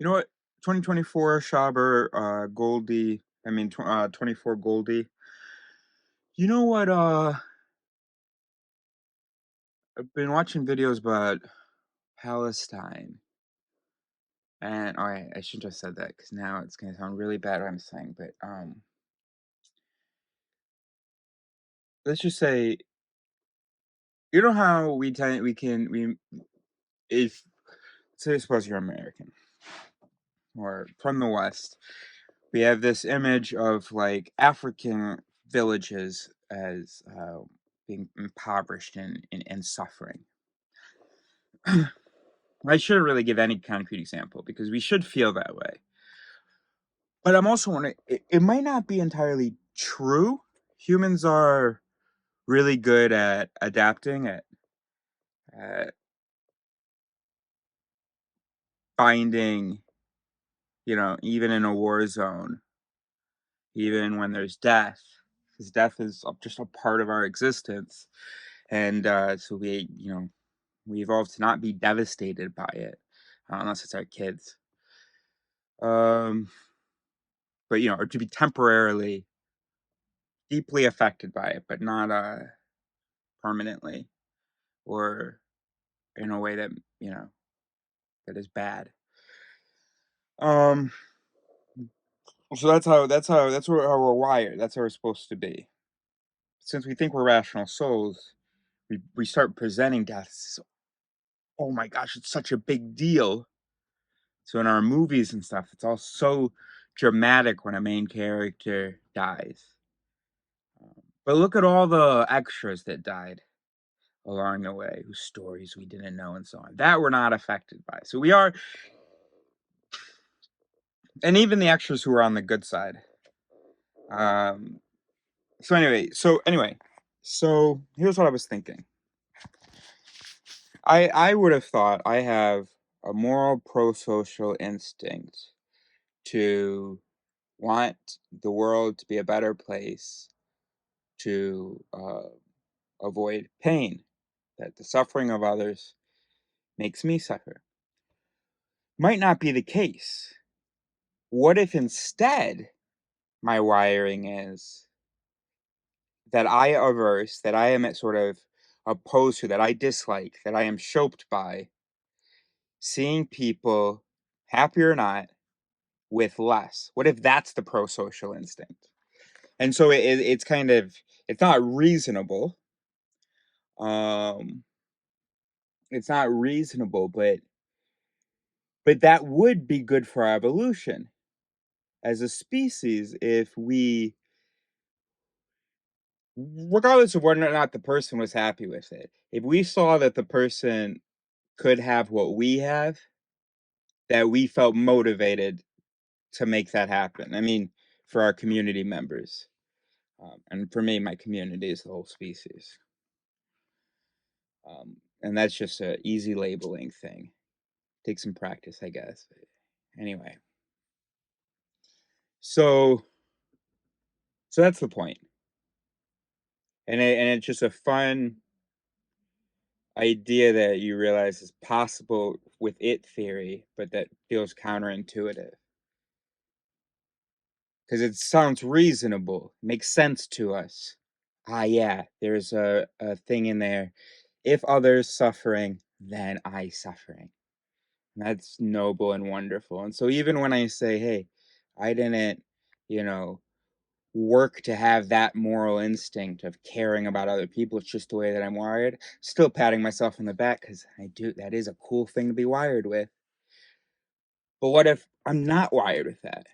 You know what? 2024 Schaber, Goldie. I mean, 24 Goldie. You know what? I've been watching videos about Palestine, and I shouldn't have said that because now it's gonna sound really bad what I'm saying. But let's just say, you know how we if say suppose you're American or from the West, we have this image of like African villages as being impoverished and suffering. I shouldn't really give any concrete example because we should feel that way. But I'm also wondering, it might not be entirely true. Humans are really good at adapting, at finding, even in a war zone, even when there's death, because death is just a part of our existence. And so we evolved to not be devastated by it, unless it's our kids. Um, but or to be temporarily deeply affected by it, but not permanently or in a way that that is bad. Um, so how we're wired. That's how we're supposed to be. Since we think we're rational souls, we start presenting death as, oh my gosh, it's such a big deal. So in our movies and stuff, it's all so dramatic when a main character dies. But look at all the extras that died along the way, whose stories we didn't know and so on. That we're not affected by. So we are, and even the extras who are on the good side. Um, so here's what I was thinking. I would have thought I have a moral pro-social instinct to want the world to be a better place, to avoid pain, that the suffering of others makes me suffer. Might not be the case. What if instead my wiring is that I averse, that I am at sort of opposed to, that I dislike, that I am choked by seeing people, happy or not, with less? What if that's the pro-social instinct? And so it's kind of, it's not reasonable. Um, it's not reasonable, but that would be good for our evolution as a species if we, regardless of whether or not the person was happy with it, if we saw that the person could have what we have, that we felt motivated to make that happen. I mean, for our community members. And for me, my community is the whole species. And that's just a easy labeling thing. Take some practice, I guess. Anyway, so that's the point. And it's just a fun idea that you realize is possible with it theory, but that feels counterintuitive. Because it sounds reasonable, makes sense to us. Yeah, there's a thing in there. If others suffering, then I suffering. And that's noble and wonderful. And so even when I say, hey, I didn't, you know, work to have that moral instinct of caring about other people, it's just the way that I'm wired, still patting myself on the back because that is a cool thing to be wired with. But what if I'm not wired with that?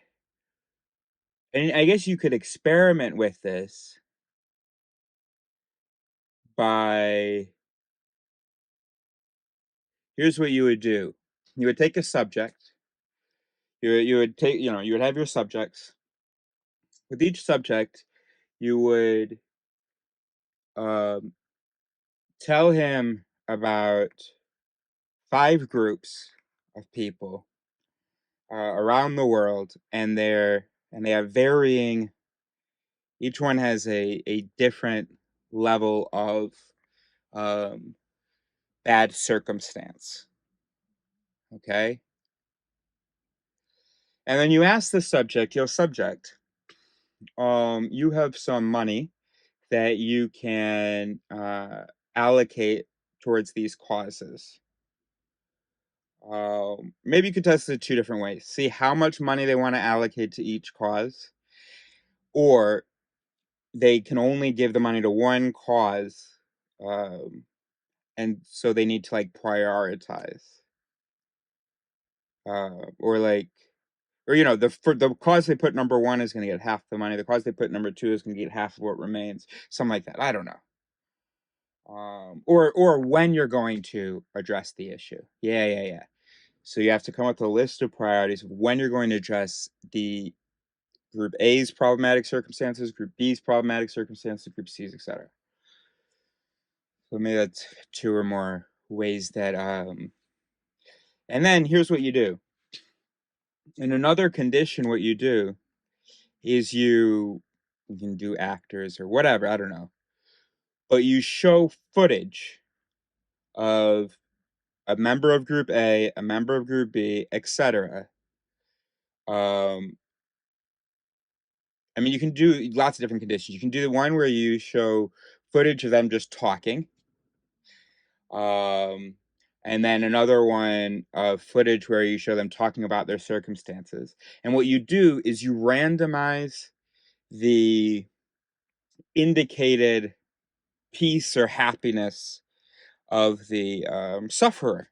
And I guess you could experiment with this by, here's what you would do. You would take a subject. You would take, you would have your subjects. With each subject, you would um, tell him about 5 groups of people around the world, and they have varying. Each one has a different level of um, bad circumstance. Okay, And then you ask the subject, subject, you have some money that you can allocate towards these causes. Maybe you could test it two different ways. See how much money they want to allocate to each cause, or they can only give the money to one cause, um, and so they need to like prioritize, or like, or for the cause they put number one is going to get half the money. The cause they put number two is going to get half of what remains. Something like that. I don't know. Or when you're going to address the issue. Yeah. So you have to come up with a list of priorities of when you're going to address the group A's problematic circumstances, group B's problematic circumstances, group C's, etc. So maybe that's two or more ways that and then here's what you do. In another condition, what you do is you can do actors or whatever, I don't know. But you show footage of a member of group A, a member of group B, etc. I mean, you can do lots of different conditions. You can do the one where you show footage of them just talking. And then another one of footage where you show them talking about their circumstances. And what you do is you randomize the indicated peace or happiness of the sufferer.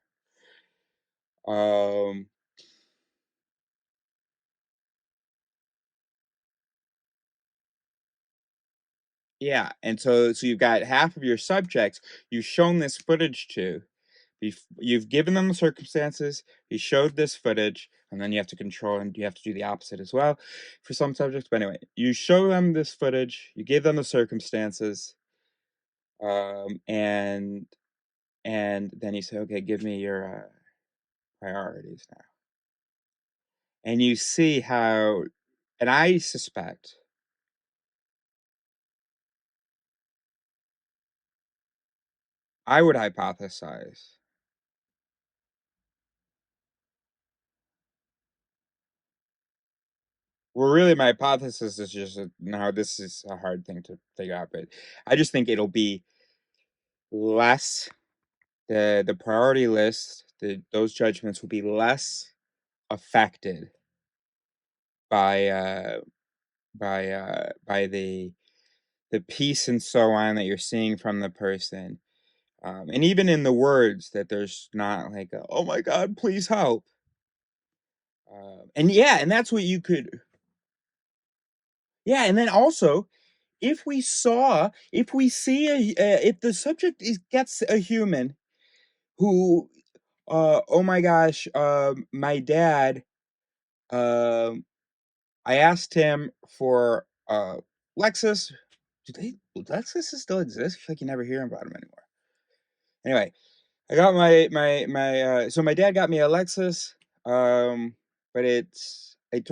Um, yeah, and so you've got half of your subjects you've shown this footage to. You've given them the circumstances, you showed this footage, and then you have to control and you have to do the opposite as well for some subjects. But anyway, you show them this footage, you give them the circumstances, and then you say, okay, give me your priorities now. And you see how, and I suspect, I would hypothesize. Well, really, my hypothesis is just now this is a hard thing to figure out, but I just think it'll be less the priority list, those judgments will be less affected by by the peace and so on that you're seeing from the person. And even in the words that there's not like oh my god, please help. And yeah, and that's what you could. Yeah, and then also if we see if the subject gets a human who oh my gosh, my dad, um I asked him for Lexus. Lexuses still exist? I feel like you never hear about them anymore. Anyway, I got so my dad got me a Lexus, but I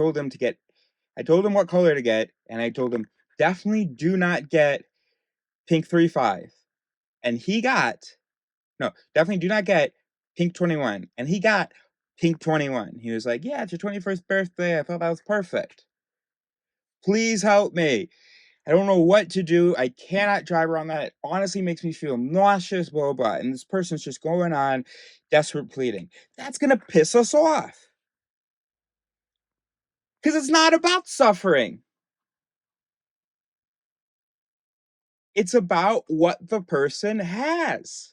told him what color to get, and I told him definitely do not get pink 35. And he got, no, definitely do not get pink 21. And he got pink 21. He was like, yeah, it's your 21st birthday. I thought that was perfect. Please help me. I don't know what to do. I cannot drive around that. It honestly makes me feel nauseous, blah, blah. And this person's just going on, desperate pleading. That's going to piss us off. Because it's not about suffering. It's about what the person has.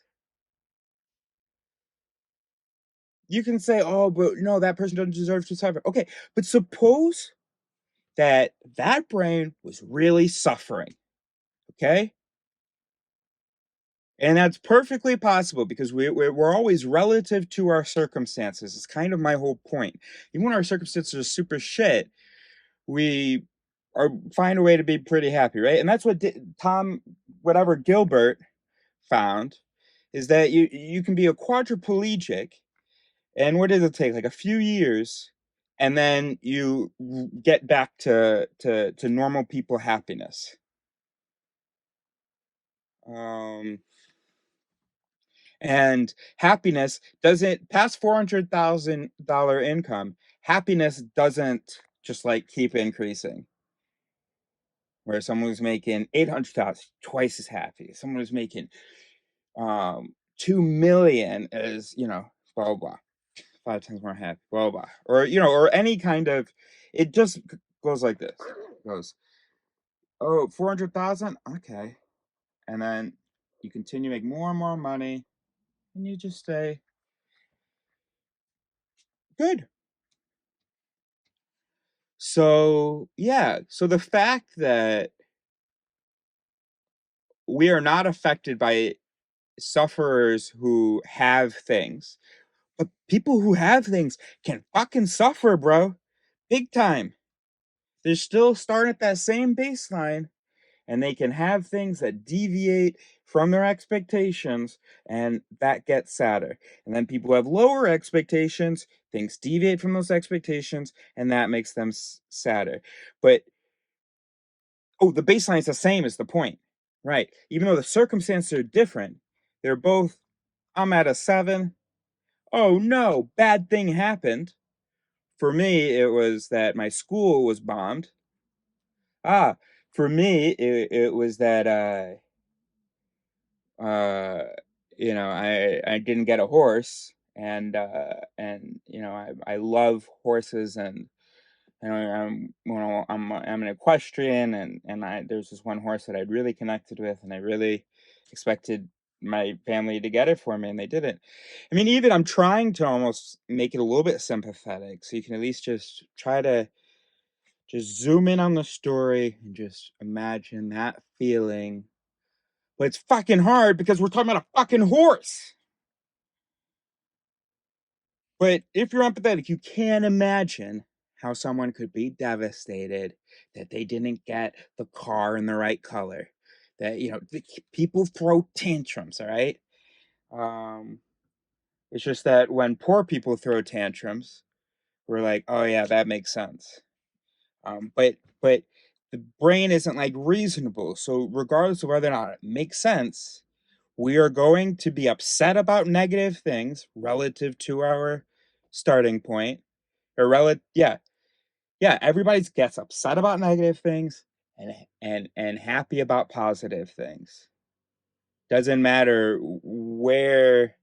You can say, oh, but no, that person doesn't deserve to suffer. Okay, but suppose that brain was really suffering. Okay? And that's perfectly possible because we're always relative to our circumstances. It's kind of my whole point. Even when our circumstances are super shit, we find a way to be pretty happy, right? And that's what Tom, whatever Gilbert found, is that you can be a quadriplegic, and what does it take? Like a few years, and then you get back to normal people happiness. Um, And happiness doesn't past $400,000 income, happiness doesn't just, like, keep increasing. Where someone who's making 800,000 twice as happy. Someone who's making, 2,000,000 is, blah, blah, blah, 5 times more happy, blah, blah, blah. Or, or any kind of it just goes like this. It goes, "Oh, 400,000? Okay." And then you continue to make more and more money, and you just stay good. So, yeah, so the fact that we are not affected by sufferers who have things, but people who have things can fucking suffer, bro. Big time. They're still starting at that same baseline, and they can have things that deviate from their expectations, and that gets sadder. And then people who have lower expectations, things deviate from those expectations, and that makes them sadder. But oh, the baseline is the same is the point, right? Even though the circumstances are different, they're both, I'm at a 7. Oh no, bad thing happened. For me, it was that my school was bombed. Ah, for me, it was that uh, I didn't get a horse, and I love horses, and I'm an equestrian, and there's this one horse that I really connected with, and I really expected my family to get it for me, and they didn't. I mean, even I'm trying to almost make it a little bit sympathetic, so you can at least just try to just zoom in on the story and just imagine that feeling. But it's fucking hard because we're talking about a fucking horse. But if you're empathetic, you can imagine how someone could be devastated that they didn't get the car in the right color. That, people throw tantrums, all right? Um, it's just that when poor people throw tantrums, we're like, oh yeah, that makes sense. But the brain isn't like reasonable. So regardless of whether or not it makes sense, we are going to be upset about negative things relative to our starting point. Or yeah, everybody gets upset about negative things and happy about positive things. Doesn't matter where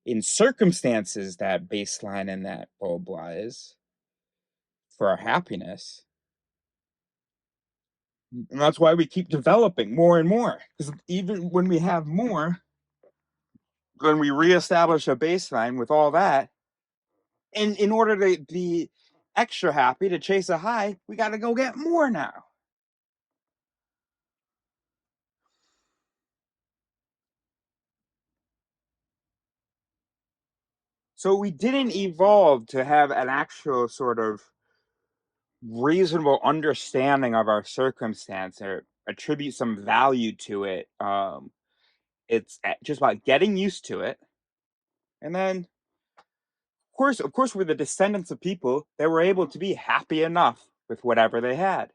in circumstances that baseline and that blah blah is for our happiness. And that's why we keep developing more and more. Because even when we have more, when we reestablish a baseline with all that, and in order to be extra happy to chase a high, we got to go get more now. So we didn't evolve to have an actual sort of reasonable understanding of our circumstance or attribute some value to it. It's just about getting used to it, and then of course, we're the descendants of people that were able to be happy enough with whatever they had.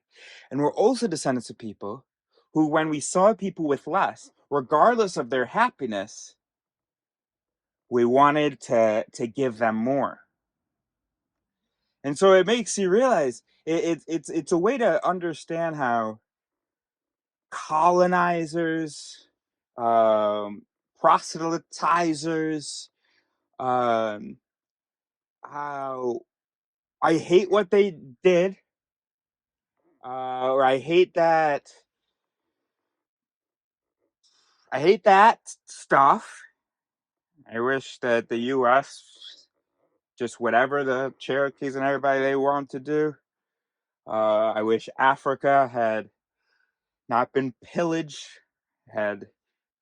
And we're also descendants of people who, when we saw people with less, regardless of their happiness, we wanted to give them more. And so it makes you realize it's a way to understand how colonizers, um, proselytizers, um, how I hate what they did. Or I hate that stuff. I wish that the U.S. just whatever the Cherokees and everybody they want to do. I wish Africa had not been pillaged, had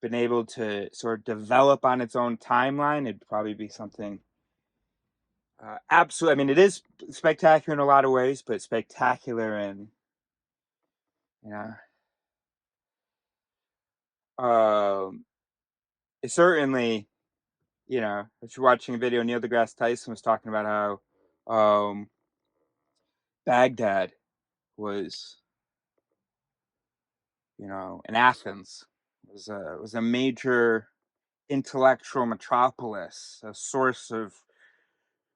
been able to sort of develop on its own timeline. It'd probably be something absolutely. I mean, it is spectacular in a lot of ways, but spectacular in you know, um, it certainly I was watching a video. Neil deGrasse Tyson was talking about how Baghdad was, in Athens was a major intellectual metropolis, a source of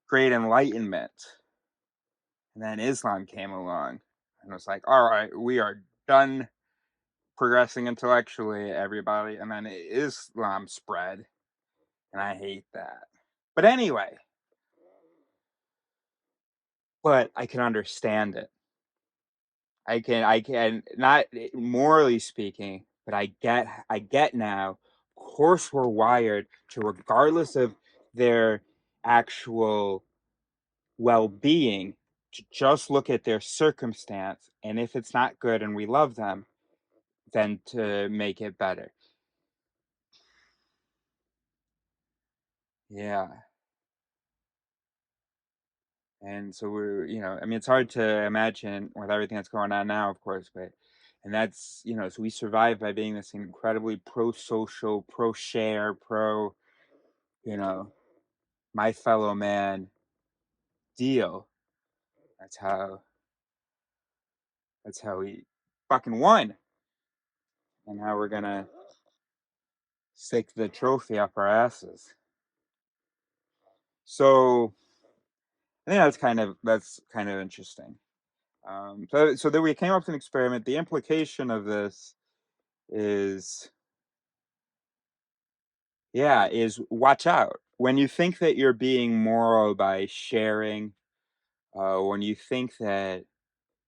great enlightenment. And then Islam came along and was like, all right, we are done progressing intellectually, everybody. And then Islam spread. And I hate that. But anyway, but I can understand it. I can not morally speaking, but I get now. Of course, we're wired to, regardless of their actual well-being, to just look at their circumstance, and if it's not good and we love them, then to make it better. Yeah. And so I mean, it's hard to imagine with everything that's going on now, of course, but and that's, so we survive by being this incredibly pro-social, pro-share, you know, my fellow man deal. That's how we fucking won. And how we're gonna stick the trophy up our asses. So I think that's kind of interesting. So then we came up with an experiment. The implication of this is, yeah, is watch out. When you think that you're being moral by sharing, when you think that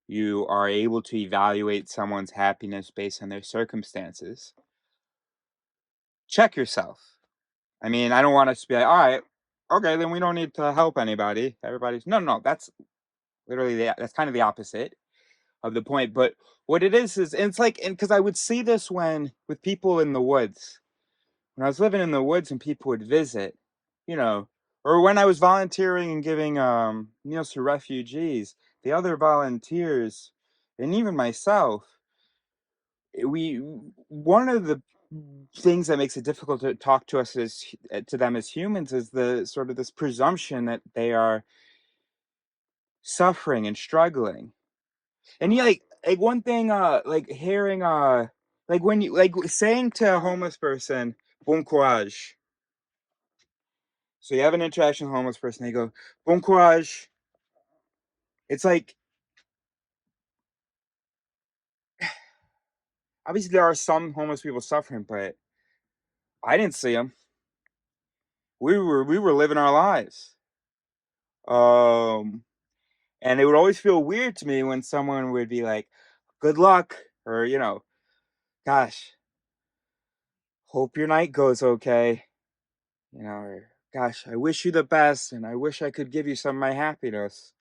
you are able to evaluate someone's happiness based on their circumstances, check yourself. I mean, I don't want us to be like, all right, okay, then we don't need to help anybody. Everybody's no, that's literally that's kind of the opposite of the point. But what it is, and it's like, and because I would see this when with people in the woods. When I was living in the woods and people would visit, you know, or when I was volunteering and giving meals to refugees, the other volunteers, and even myself, we one of the things that makes it difficult to talk to us to them as humans is the sort of this presumption that they are suffering and struggling. And yeah, like one thing, like hearing, like when you like saying to a homeless person, "Bon courage." So you have an interaction with a homeless person, they go, "Bon courage." It's like, obviously there are some homeless people suffering, but I didn't see them. We were living our lives. Um, and it would always feel weird to me when someone would be like, "Good luck," or, "Gosh, hope your night goes okay," or, "Gosh, I wish you the best, and I wish I could give you some of my happiness."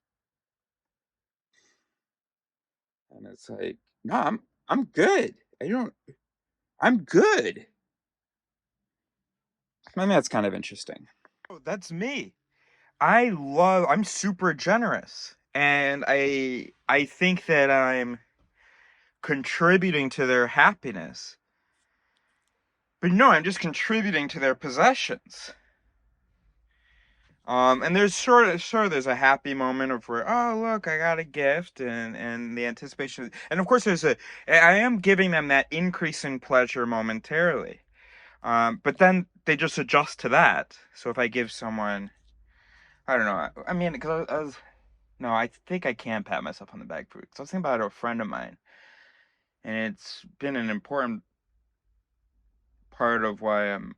And it's like, "No, I'm good. I'm good." I mean, that's kind of interesting. Oh, that's me. I'm super generous, and I think that I'm contributing to their happiness. But no, I'm just contributing to their possessions. And there's sure there's a happy moment of where, oh look, I got a gift, and the anticipation, and of course I am giving them that increase in pleasure momentarily. But then they just adjust to that. So if I give someone, I don't know, I mean, because I was no, I think I can pat myself on the back for it. 'Cause I was thinking about a friend of mine, and it's been an important part of why I'm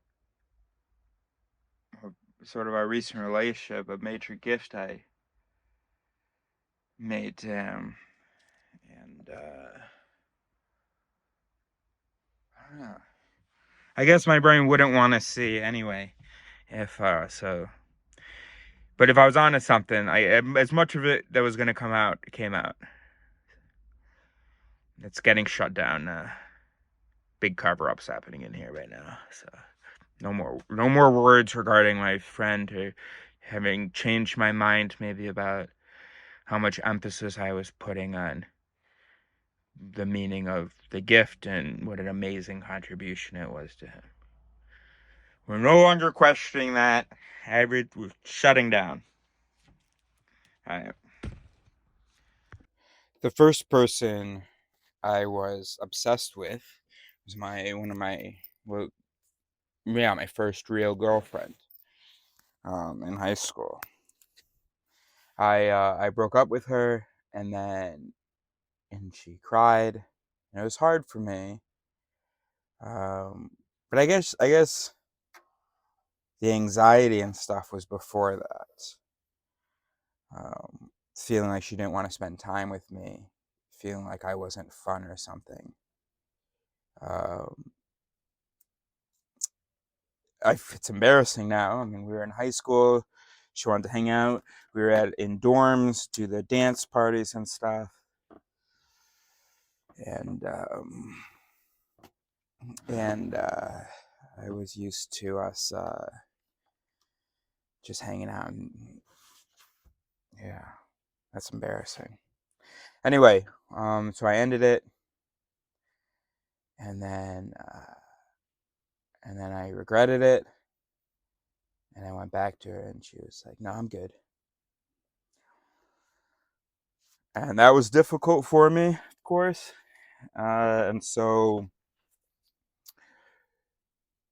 sort of our recent relationship, a major gift I made to him, and I don't know. I guess my brain wouldn't want to see anyway, if so. But if I was onto something, as much of it that was going to come out came out. It's getting shut down. Big cover-ups happening in here right now, so. No more words regarding my friend or having changed my mind maybe about how much emphasis I was putting on the meaning of the gift and what an amazing contribution it was to him. We're no longer questioning that. We're shutting down. All right. The first person I was obsessed with was one of my, well, my first real girlfriend in high school. I broke up with her, and she cried, and it was hard for me. But I guess the anxiety and stuff was before that. Feeling like she didn't want to spend time with me, feeling like I wasn't fun or something. It's embarrassing now. I mean, we were in high school. She wanted to hang out. We were in dorms, do the dance parties and stuff. And I was used to us just hanging out, and yeah, that's embarrassing. Anyway, so I ended it, and then I regretted it, and I went back to her, and she was like, "No, I'm good." And that was difficult for me, of course, and so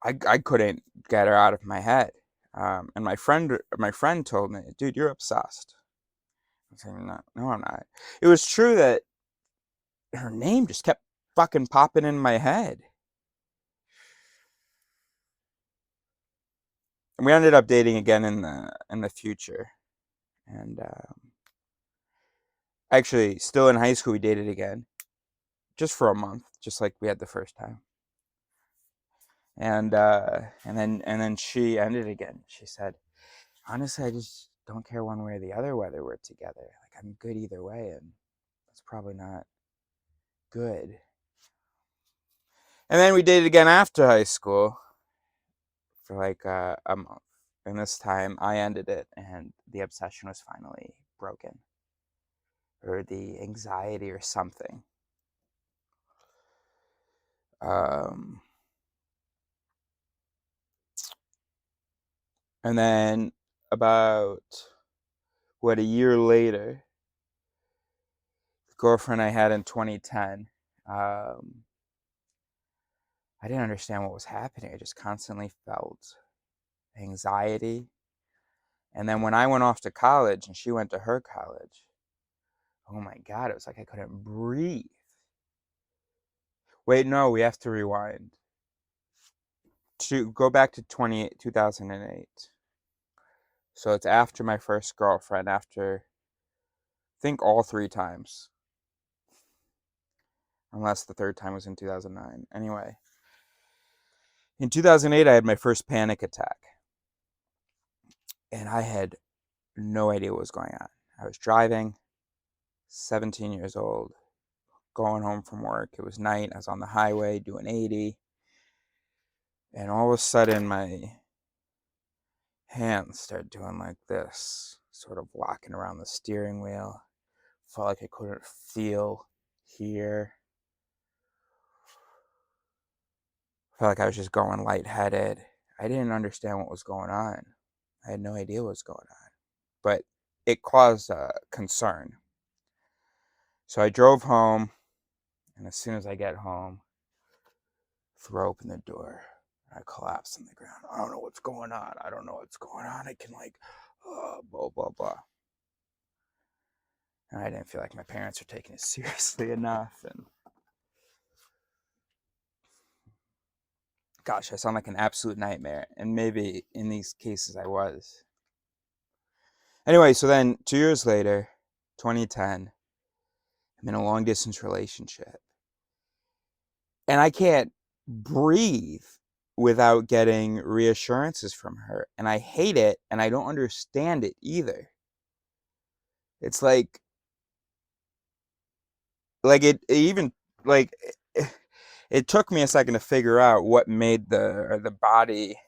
I couldn't get her out of my head. And my friend told me, "Dude, you're obsessed." I was saying, "No, I'm not." It was true that her name just kept fucking popping in my head. And we ended up dating again in the future. And actually, still in high school, we dated again, just for a month, just like we had the first time. And then she ended again. She said, "Honestly, I just don't care one way or the other whether we're together. Like, I'm good either way, and that's probably not good." And then we dated again after high school for like a month. And this time I ended it, and the obsession was finally broken, or the anxiety or something. And then about, a year later, the girlfriend I had in 2010, I didn't understand what was happening. I just constantly felt anxiety. And then when I went off to college and she went to her college, oh my God, it was like I couldn't breathe. Wait, no, we have to rewind. To go back to 2008. So it's after my first girlfriend, after, I think, all 3 times. Unless the third time was in 2009. Anyway, in 2008, I had my first panic attack. And I had no idea what was going on. I was driving, 17 years old, going home from work. It was night. I was on the highway doing 80. And all of a sudden, my hands started doing like this, sort of walking around the steering wheel. Felt like I couldn't feel here. Felt like I was just going lightheaded. I didn't understand what was going on. I had no idea what was going on. But it caused concern. So I drove home, and as soon as I get home, throw open the door. I collapse on the ground. I don't know what's going on. I can blah, blah, blah. And I didn't feel like my parents were taking it seriously enough. And gosh, I sound like an absolute nightmare. And maybe in these cases I was. Anyway, so then 2 years later, 2010, I'm in a long distance relationship. And I can't breathe without getting reassurances from her. And I hate it, and I don't understand it either. It's like it even, like, it took me a second to figure out what made the body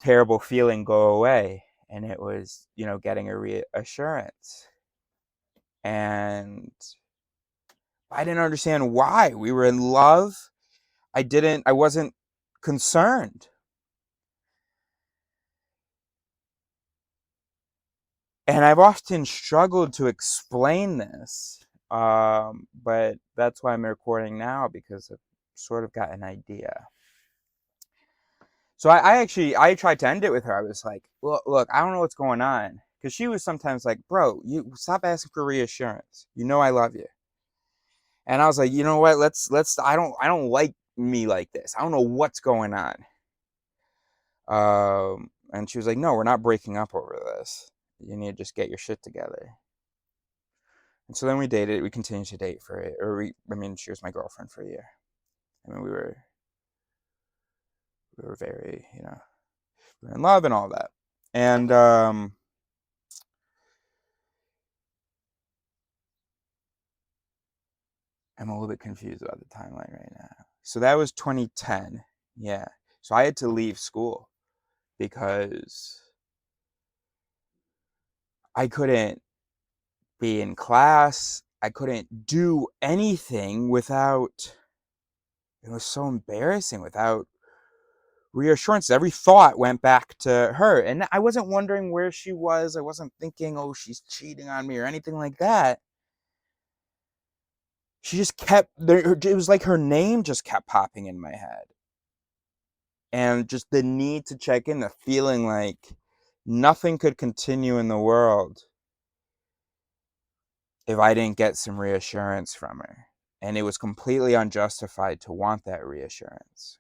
terrible feeling go away. And it was, getting a reassurance. And I didn't understand why. We were in love. I wasn't concerned. And I've often struggled to explain this, but that's why I'm recording now, because I've sort of got an idea. So I tried to end it with her. I was like, look, I don't know what's going on. Because she was sometimes like, bro, you stop asking for reassurance. You know I love you. And I was like, you know what? I don't like me like this. I don't know what's going on. And she was like, no, we're not breaking up over this. You need to just get your shit together. And so then we dated. We continued to date for it. She was my girlfriend for a year. I mean, we were very, we were in love and all that. And I'm a little bit confused about the timeline right now. So that was 2010. Yeah. So I had to leave school because I couldn't be in class. I couldn't do anything without, it was so embarrassing, without reassurance. Every thought went back to her. And I wasn't wondering where she was. I wasn't thinking, oh, she's cheating on me or anything like that. She just kept there. It was like her name just kept popping in my head. And just the need to check in, the feeling like nothing could continue in the world if I didn't get some reassurance from her. And it was completely unjustified to want that reassurance.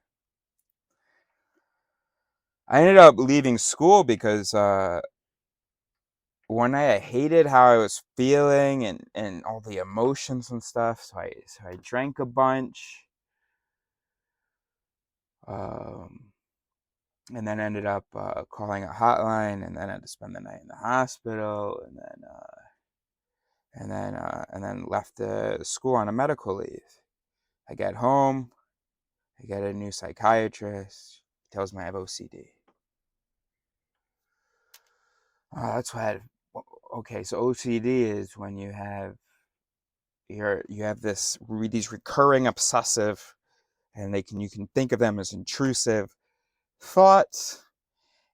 I ended up leaving school because one night I hated how I was feeling and all the emotions and stuff. So I drank a bunch. And then ended up calling a hotline, and then had to spend the night in the hospital, and then left the school on a medical leave. I get home, I get a new psychiatrist. He tells me I have OCD. That's why. Okay, so OCD is when you have these recurring obsessive, and you can think of them as intrusive thoughts,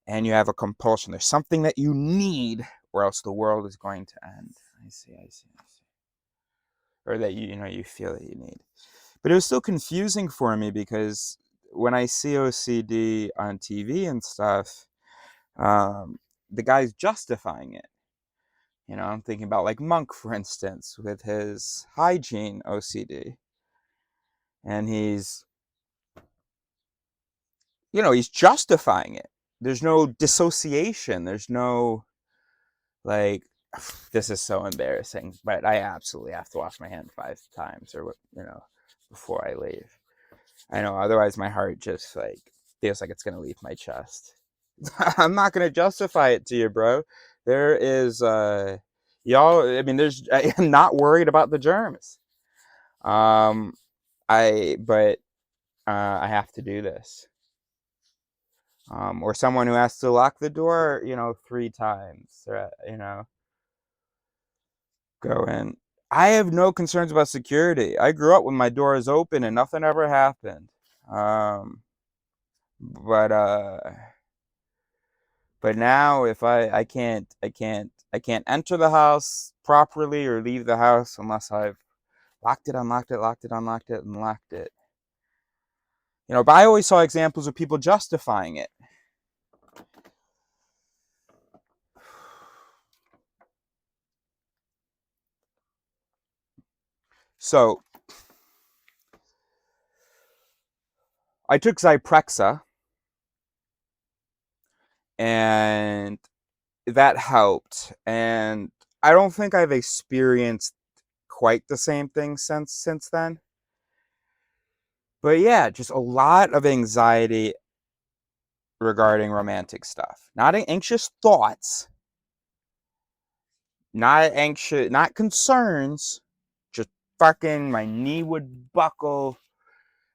and you have a compulsion. There's something that you need, or else the world is going to end. I see. Or that you feel that you need. But it was still confusing for me because when I see OCD on TV and stuff, the guy's justifying it. I'm thinking about like Monk, for instance, with his hygiene OCD. And he's justifying it. There's no dissociation. There's no, like, this is so embarrassing, but I absolutely have to wash my hands 5 times before I leave. I know, otherwise my heart just like feels like it's gonna leave my chest. I'm not gonna justify it to you, bro. There is y'all. I mean, I'm not worried about the germs. Um, but I have to do this. Or someone who has to lock the door, 3 times, or, go in. I have no concerns about security. I grew up when my door is open and nothing ever happened. Um, but now if I can't enter the house properly or leave the house unless I've locked it, unlocked it, locked it, unlocked it, and locked it. But I always saw examples of people justifying it. So I took Zyprexa, and that helped. And I don't think I've experienced quite the same thing since then. But yeah, just a lot of anxiety regarding romantic stuff. Not anxious thoughts, not anxious, not concerns. Just fucking my knee would buckle.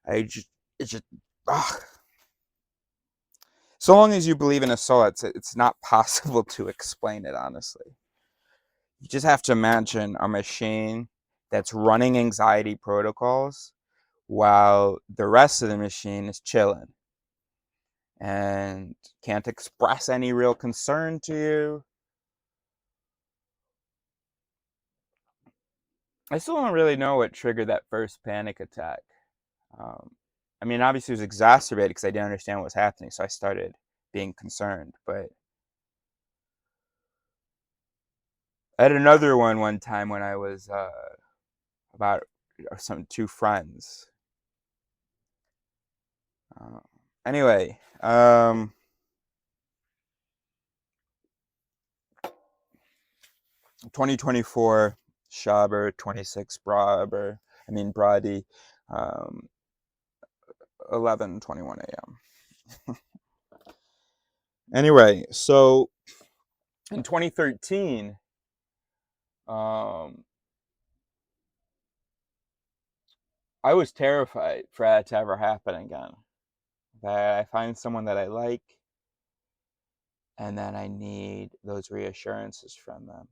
It's just, ugh. So long as you believe in a soul, it's not possible to explain it, honestly. You just have to imagine a machine that's running anxiety protocols while the rest of the machine is chilling and can't express any real concern to you. I still don't really know what triggered that first panic attack. Um, I mean, obviously it was exacerbated because I didn't understand what was happening, so I started being concerned. But I had another one time when I was about two friends. Anyway, 2024 Shaber 26 Braber. I mean Brady, 11:21 a.m. Anyway, so in 2013, I was terrified for that to ever happen again. That I find someone that I like, and then I need those reassurances from them.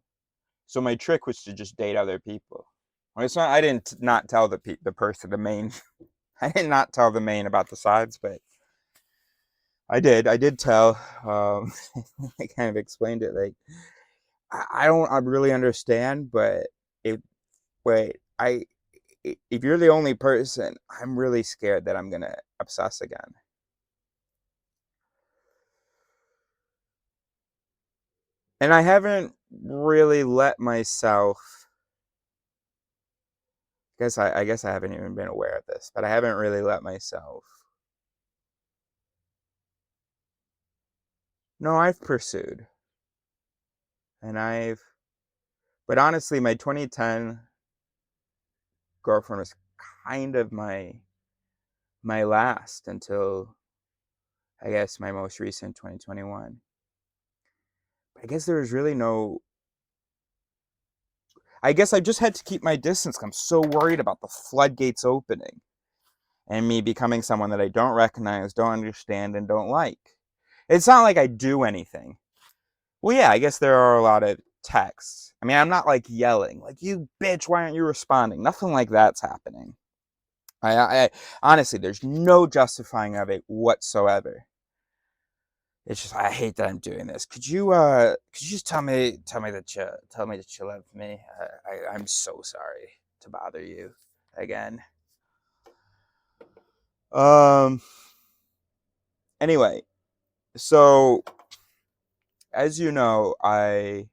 So my trick was to just date other people. Well, it's not. I didn't not tell the person, the main. I did not tell the main about the sides, but I did. I did tell. I kind of explained it like I don't. I really understand, but wait. If you're the only person, I'm really scared that I'm gonna obsess again. And I haven't really let myself. I guess I haven't even been aware of this, but I haven't really let myself. No, I've pursued, and but honestly, my 2010 girlfriend was kind of my last until I guess my most recent 2021. I guess there was really no. I guess I just had to keep my distance. I'm so worried about the floodgates opening and me becoming someone that I don't recognize, don't understand, and don't like. It's not like I do anything. Well, yeah, I guess there are a lot of texts. I mean, I'm not like yelling, like, you bitch, why aren't you responding? Nothing like that's happening. I honestly, there's no justifying of it whatsoever. It's just I hate that I'm doing this. Could you just tell me that you love me? I'm so sorry to bother you again. Um. Anyway, so as you know, I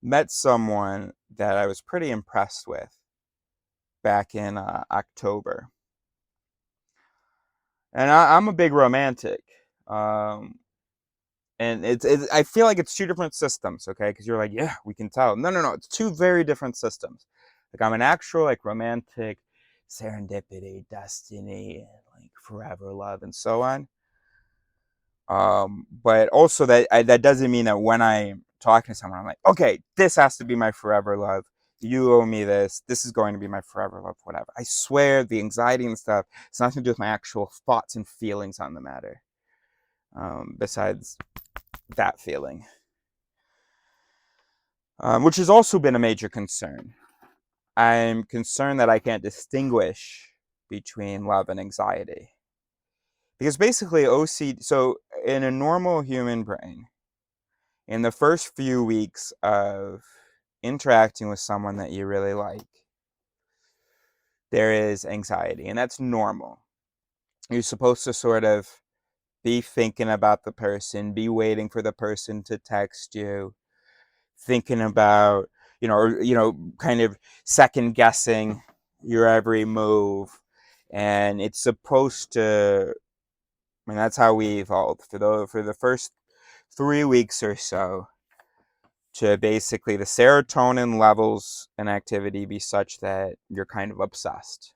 met someone that I was pretty impressed with back in October, and I'm a big romantic. Um, and I feel like it's two different systems, okay? Because you're like, yeah, we can tell. No, no, no, it's two very different systems. Like I'm an actual like romantic, serendipity, destiny, and like forever love and so on. But also that doesn't mean that when I'm talking to someone, I'm like, okay, this has to be my forever love. You owe me this. This is going to be my forever love, whatever. I swear the anxiety and stuff, it's nothing to do with my actual thoughts and feelings on the matter. Besides that feeling, which has also been a major concern. I'm concerned that I can't distinguish between love and anxiety. Because basically, OCD, so in a normal human brain, in the first few weeks of interacting with someone that you really like, there is anxiety, and that's normal. You're supposed to sort of be thinking about the person, be waiting for the person to text you, thinking about, kind of second guessing your every move. And it's supposed to, I mean, that's how we evolved for the first 3 weeks or so, to basically the serotonin levels and activity be such that you're kind of obsessed.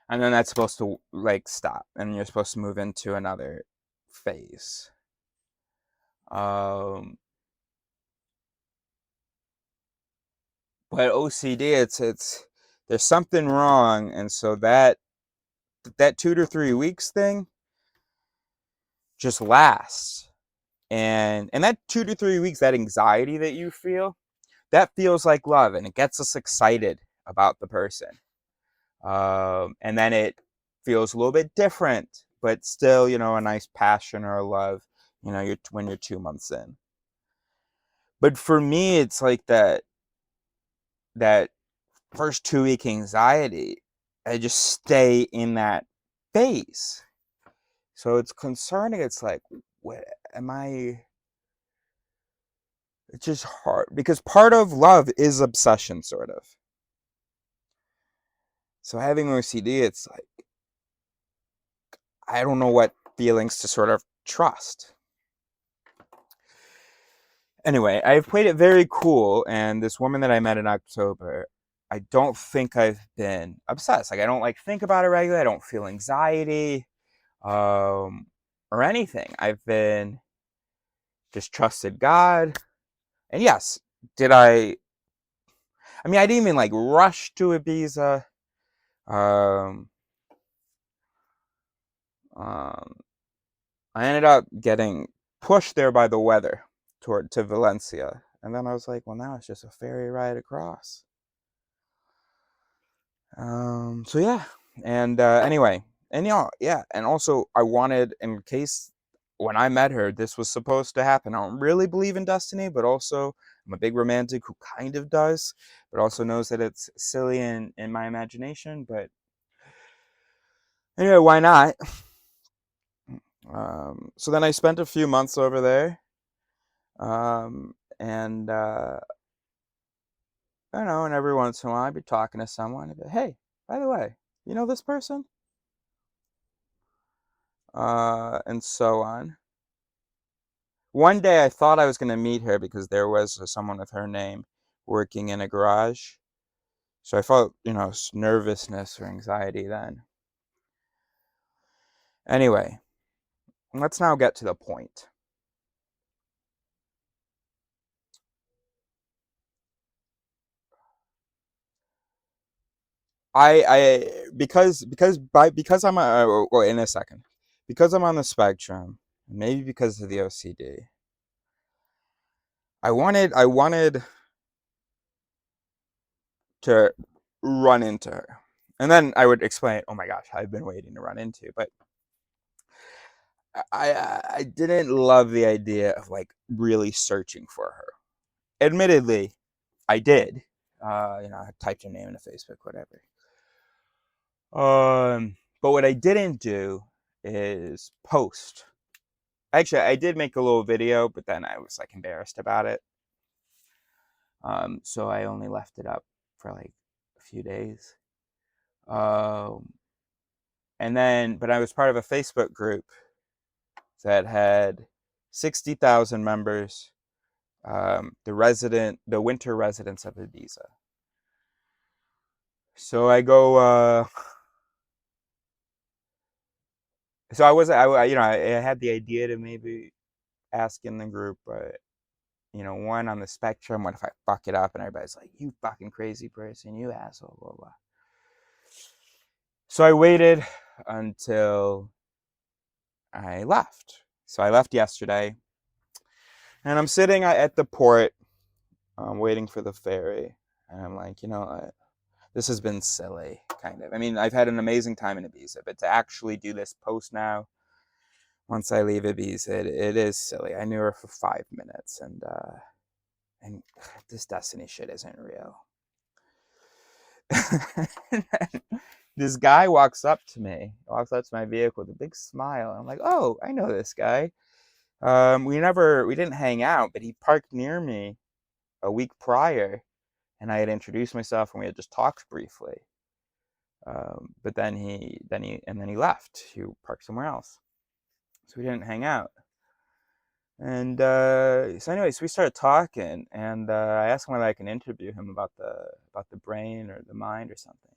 And then that's supposed to like stop, and you're supposed to move into another phase. Um, but OCD, it's there's something wrong, and so that 2 to 3 weeks thing just lasts, and that 2 to 3 weeks, that anxiety that you feel, that feels like love, and it gets us excited about the person. And then it feels a little bit different, but still, a nice passion or a love, when you're 2 months in. But for me, it's like that first 2 week anxiety. I just stay in that phase. So it's concerning. It's like, what am I? It's just hard because part of love is obsession, sort of. So having OCD, it's like, I don't know what feelings to sort of trust. Anyway, I've played it very cool, and this woman that I met in October, I don't think I've been obsessed. Like, I don't like think about it regularly. I don't feel anxiety, or anything. I've been just trusted God. And yes, did I mean, I didn't even like rush to Ibiza. Um, um, I ended up getting pushed there by the weather to Valencia. And then I was like, well, now it's just a ferry ride across. So yeah. And anyway, and yeah, and also I wanted, in case when I met her, this was supposed to happen. I don't really believe in destiny, but also I'm a big romantic who kind of does, but also knows that it's silly in my imagination. But anyway, why not? So then I spent a few months over there, and I don't know, and every once in a while I'd be talking to someone. I'd be, hey, by the way, you know this person? And so on. One day I thought I was going to meet her because there was someone with her name working in a garage. So I felt, nervousness or anxiety then. Anyway, let's now get to the point. Because I'm well, in a second, because I'm on the spectrum, maybe because of the OCD, I wanted to run into her. And then I would explain, oh my gosh, I've been waiting to run into. But I didn't love the idea of like really searching for her. Admittedly, I did. I typed her name into Facebook, whatever. But what I didn't do is post. Actually, I did make a little video, but then I was like embarrassed about it. So I only left it up for like a few days. Um, but I was part of a Facebook group that had 60,000 members. The winter residents of Ibiza. So I go. So I was, I had the idea to maybe ask in the group, but one on the spectrum. What if I fuck it up and everybody's like, "You fucking crazy person, you asshole," blah blah. So I waited until I left. So I left yesterday, and I'm sitting at the port, waiting for the ferry, and I'm like, this has been silly, kind of. I mean, I've had an amazing time in Ibiza, but to actually do this post now, once I leave Ibiza, it is silly. I knew her for 5 minutes, and this destiny shit isn't real. This guy walks up to my vehicle with a big smile. I'm like, oh, I know this guy. We didn't hang out, but he parked near me a week prior, and I had introduced myself, and we had just talked briefly. But then he left. He parked somewhere else, so we didn't hang out. And so anyways, we started talking, and I asked him whether I can interview him about the brain or the mind or something.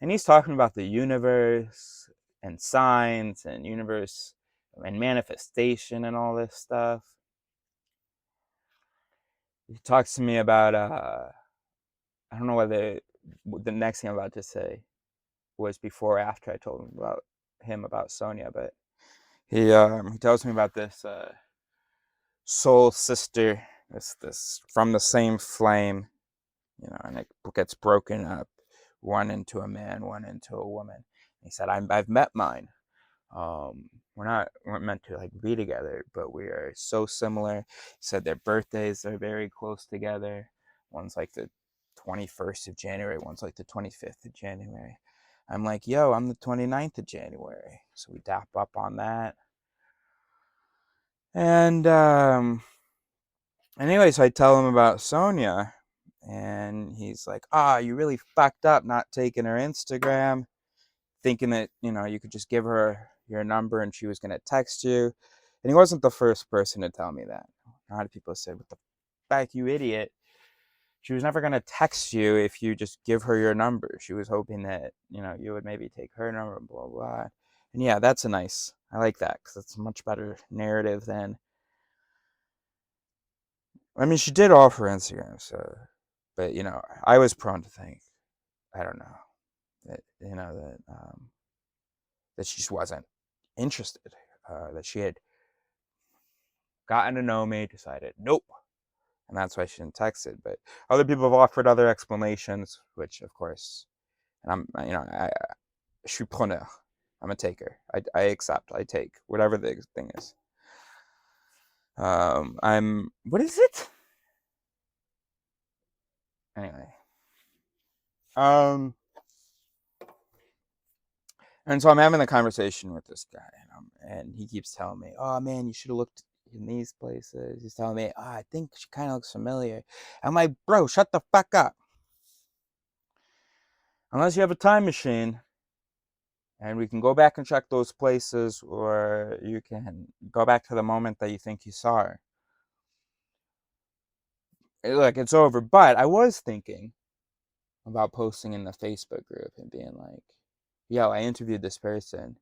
And he's talking about the universe and science and universe and manifestation and all this stuff. He talks to me about I don't know whether the next thing I'm about to say was before or after I told him about Sonia, but he tells me about this soul sister, this from the same flame, and it gets broken up, one into a man, one into a woman. He said, I've met mine. We're meant to like be together, but we are so similar. He said their birthdays are very close together. One's like the 21st of January, one's like the 25th of January. I'm like, yo, I'm the 29th of January. So we dap up on that. And anyway, so I tell him about Sonia. And he's like, you really fucked up not taking her Instagram, thinking that, you could just give her your number and she was going to text you. And he wasn't the first person to tell me that. A lot of people said, what the fuck, you idiot. She was never going to text you if you just give her your number. She was hoping that, you would maybe take her number, blah, blah. And yeah, I like that, because it's a much better narrative than, I mean, she did offer Instagram, so, but, I was prone to think, I don't know, that, that she just wasn't interested, that she had gotten to know me, decided, nope, and that's why she didn't text it. But other people have offered other explanations, which, of course, and I suis preneur. I'm a taker. I accept. I take whatever the thing is. What is it? Anyway. And so I'm having a conversation with this guy, and he keeps telling me, oh man, you should have looked in these places. He's telling me, I think she kind of looks familiar. I'm like, bro, shut the fuck up. Unless you have a time machine, and we can go back and check those places, or you can go back to the moment that you think you saw her. Look, it's over. But I was thinking about posting in the Facebook group and being like, yo, I interviewed this person.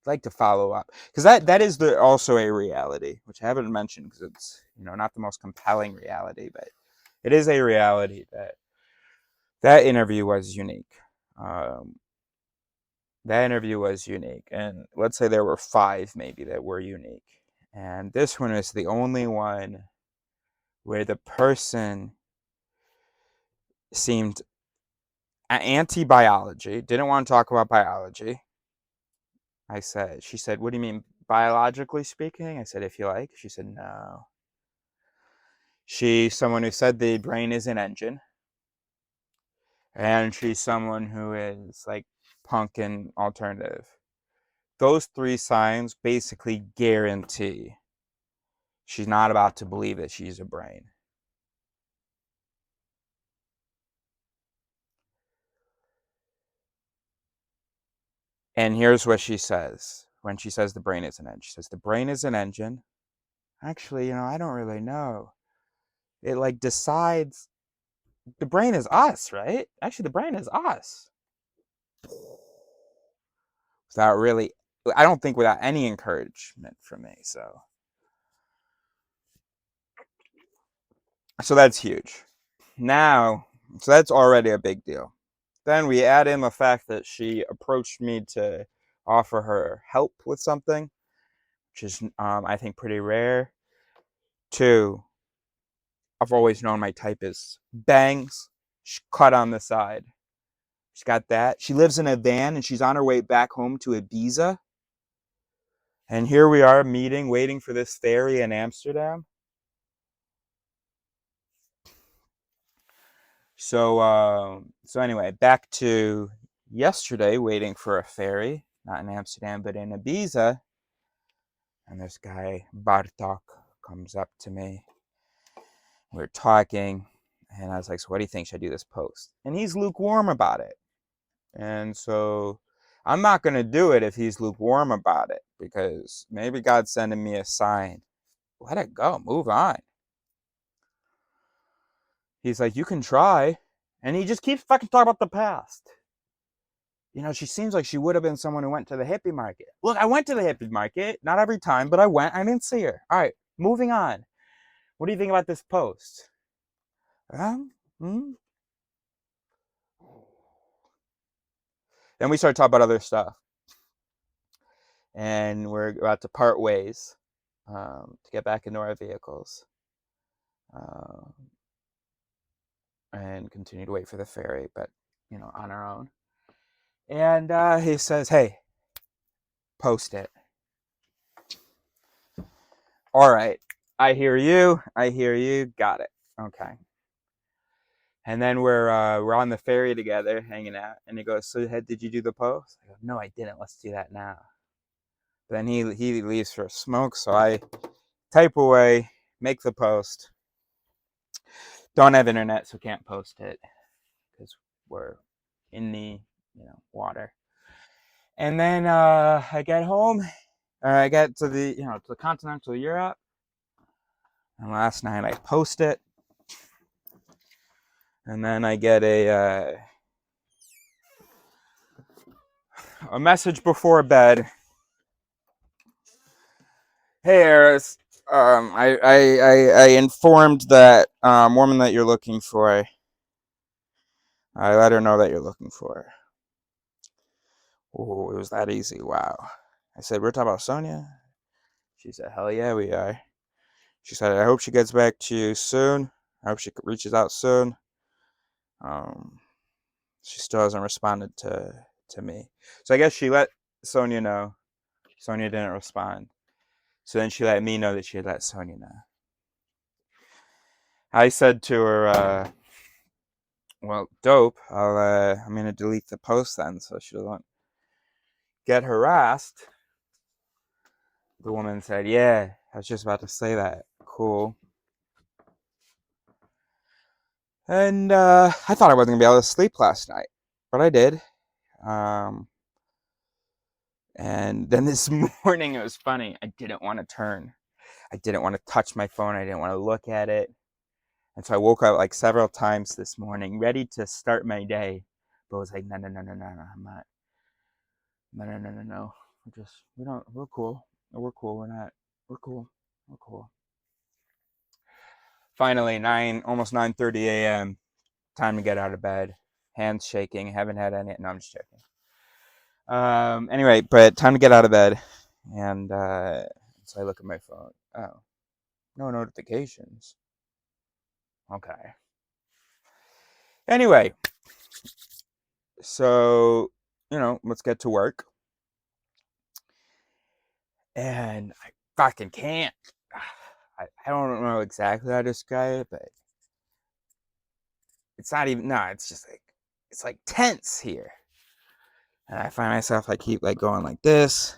I'd like to follow up. Because that is also a reality, which I haven't mentioned because it's, not the most compelling reality, but it is a reality that interview was unique. That interview was unique. And let's say there were 5 maybe that were unique. And this one is the only one where the person seemed anti-biology, didn't want to talk about biology. She said, what do you mean, biologically speaking? I said, if you like. She said, no. She's someone who said the brain is an engine. And she's someone who is like punk and alternative. Those 3 signs basically guarantee she's not about to believe that she's a brain. And here's what she says when she says the brain is an engine. She says, the brain is an engine. Actually, I don't really know. It like decides, the brain is us, right? Actually, the brain is us. Without really, I don't think without any encouragement from me. So that's huge. Now, so that's already a big deal. Then we add in the fact that she approached me to offer her help with something, which is, I think, pretty rare. 2, I've always known my type is bangs, cut on the side. She's got that. She lives in a van and she's on her way back home to Ibiza. And here we are meeting, waiting for this ferry in Amsterdam. So anyway, back to yesterday, waiting for a ferry, not in Amsterdam, but in Ibiza. And this guy, Bartok, comes up to me. We're talking, and I was like, so what do you think? Should I do this post? And he's lukewarm about it. And so I'm not going to do it if he's lukewarm about it, because maybe God's sending me a sign. Let it go. Move on. He's like, you can try. And he just keeps fucking talking about the past. She seems like she would have been someone who went to the hippie market. Look, I went to the hippie market. Not every time, but I went. I didn't see her. All right, moving on. What do you think about this post? Then we started talking about other stuff. And we're about to part ways to get back into our vehicles. And continue to wait for the ferry, but, on our own. And he says, hey, post it. All right. I hear you. Got it. Okay. And then we're on the ferry together, hanging out, and he goes, "So, did you do the post?" I go, "No, I didn't. Let's do that now." But then he leaves for a smoke, so I type away, make the post. Don't have internet, so can't post it because we're in the water. And then I get home, or I get to the to the continental Europe, and last night I post it, and then I get a message before bed. Hey, Eris, I informed that woman that you're looking for. I let her know that you're looking for her. Oh, it was that easy. Wow. I said, we're talking about Sonia? She said, hell yeah, we are. She said, I hope she gets back to you soon. I hope she reaches out soon. She still hasn't responded to me. So I guess she let Sonia know. Sonia didn't respond. So then she let me know that she had let Sonia know. I said to her, well, dope. I'm gonna delete the post then, so she doesn't get harassed. The woman said, yeah, I was just about to say that. Cool. And I thought I wasn't gonna be able to sleep last night, but I did. And then this morning, it was funny. I didn't want to turn. I didn't want to touch my phone. I didn't want to look at it. And so I woke up like several times this morning, ready to start my day, but was like, no, I'm not. No. We're cool. We're cool. We're cool. We're cool. Finally, almost 9:30 a.m. Time to get out of bed. Hands shaking. Haven't had any. No, I'm just joking. Anyway, but time to get out of bed, and so I look at my phone. Oh, no notifications. Okay. Anyway, so let's get to work. And I fucking can't. I don't know exactly how to describe it, but it's not even. No, it's just like it's like tense here, and I find myself I keep like going like this.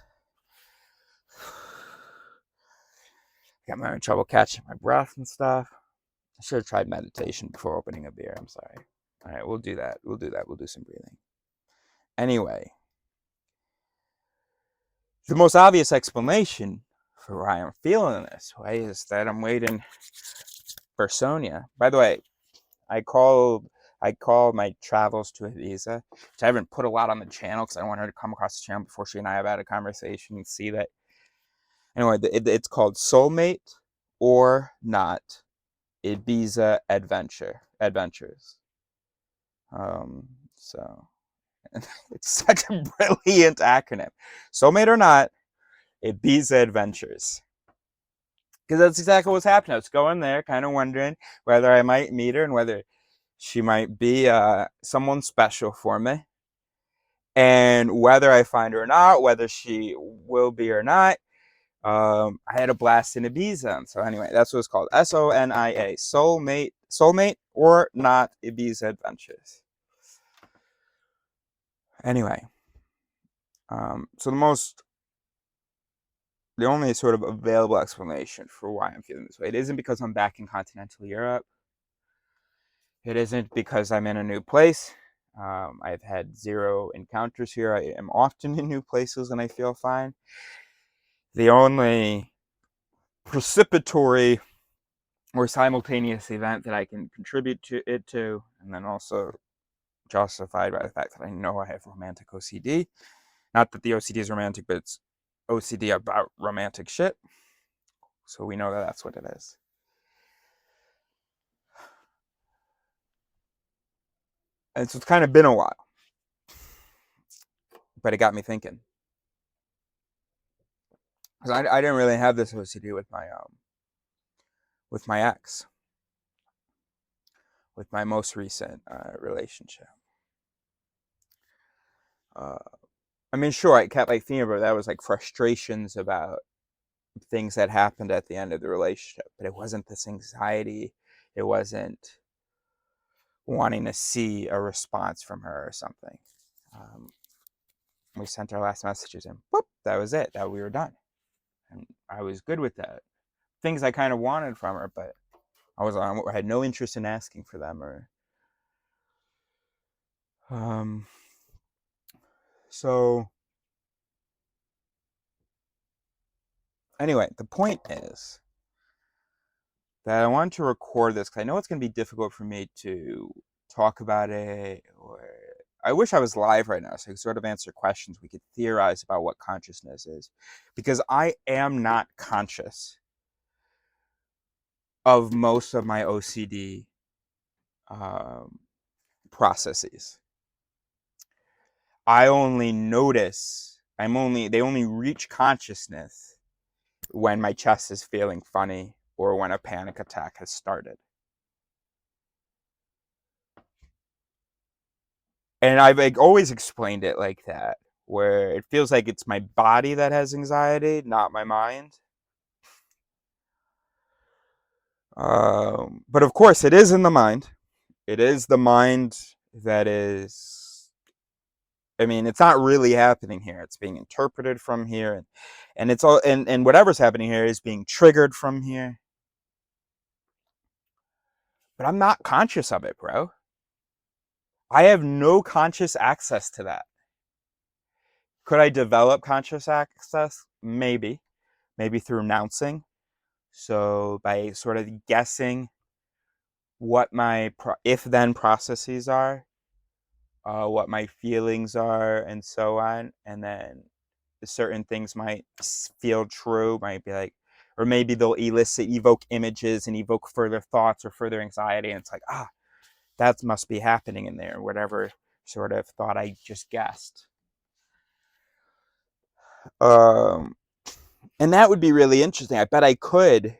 I'm having trouble catching my breath and stuff. I should have tried meditation before opening a beer. I'm sorry. All right, we'll do that. We'll do some breathing. Anyway, the most obvious explanation for why I'm feeling this way is that I'm waiting for Sonia. By the way, I called my travels to Ibiza, which I haven't put a lot on the channel because I want her to come across the channel before she and I have had a conversation and see that. Anyway, it's called Soulmate or Not Ibiza Adventures. So it's such a brilliant acronym. Soulmate or Not Ibiza Adventures. Because that's exactly what's happening. I was going there, kind of wondering whether I might meet her and whether she might be someone special for me. And whether I find her or not, whether she will be or not, I had a blast in Ibiza. So anyway, that's what it's called. SONIA, Soulmate or Not Ibiza Adventures. Anyway, so the only sort of available explanation for why I'm feeling this way, it isn't because I'm back in continental Europe. It isn't because I'm in a new place. I've had 0 encounters here. I am often in new places and I feel fine. The only precipitory or simultaneous event that I can contribute to it and then also justified by the fact that I know I have romantic OCD. Not that the OCD is romantic, but it's OCD about romantic shit. So we know that that's what it is. And so it's kind of been a while. But it got me thinking. Because I didn't really have this OCD with my ex. With my most recent relationship. I mean, sure, I kept like thinking about that was like frustrations about things that happened at the end of the relationship, but it wasn't this anxiety. It wasn't wanting to see a response from her or something. We sent our last messages and whoop, that was it. That we were done. And I was good with that. Things I kind of wanted from her, but I had no interest in asking for them or so anyway, the point is that I wanted to record this because I know it's going to be difficult for me to talk about it. Or I wish I was live right now so I could sort of answer questions. We could theorize about what consciousness is, because I am not conscious of most of my OCD processes. I only notice. They only reach consciousness when my chest is feeling funny or when a panic attack has started. And I've always explained it like that, where it feels like it's my body that has anxiety, not my mind. But of course, it is in the mind. It is the mind that is. I mean, it's not really happening here. It's being interpreted from here, and it's all and whatever's happening here is being triggered from here. But I'm not conscious of it, bro. I have no conscious access to that. Could I develop conscious access? Maybe through announcing. So by sort of guessing what my if-then processes are, what my feelings are, and so on, and then certain things might feel true, might be like, or maybe they'll evoke images and evoke further thoughts or further anxiety, and it's like, that must be happening in there, whatever sort of thought I just guessed. And that would be really interesting. I bet I could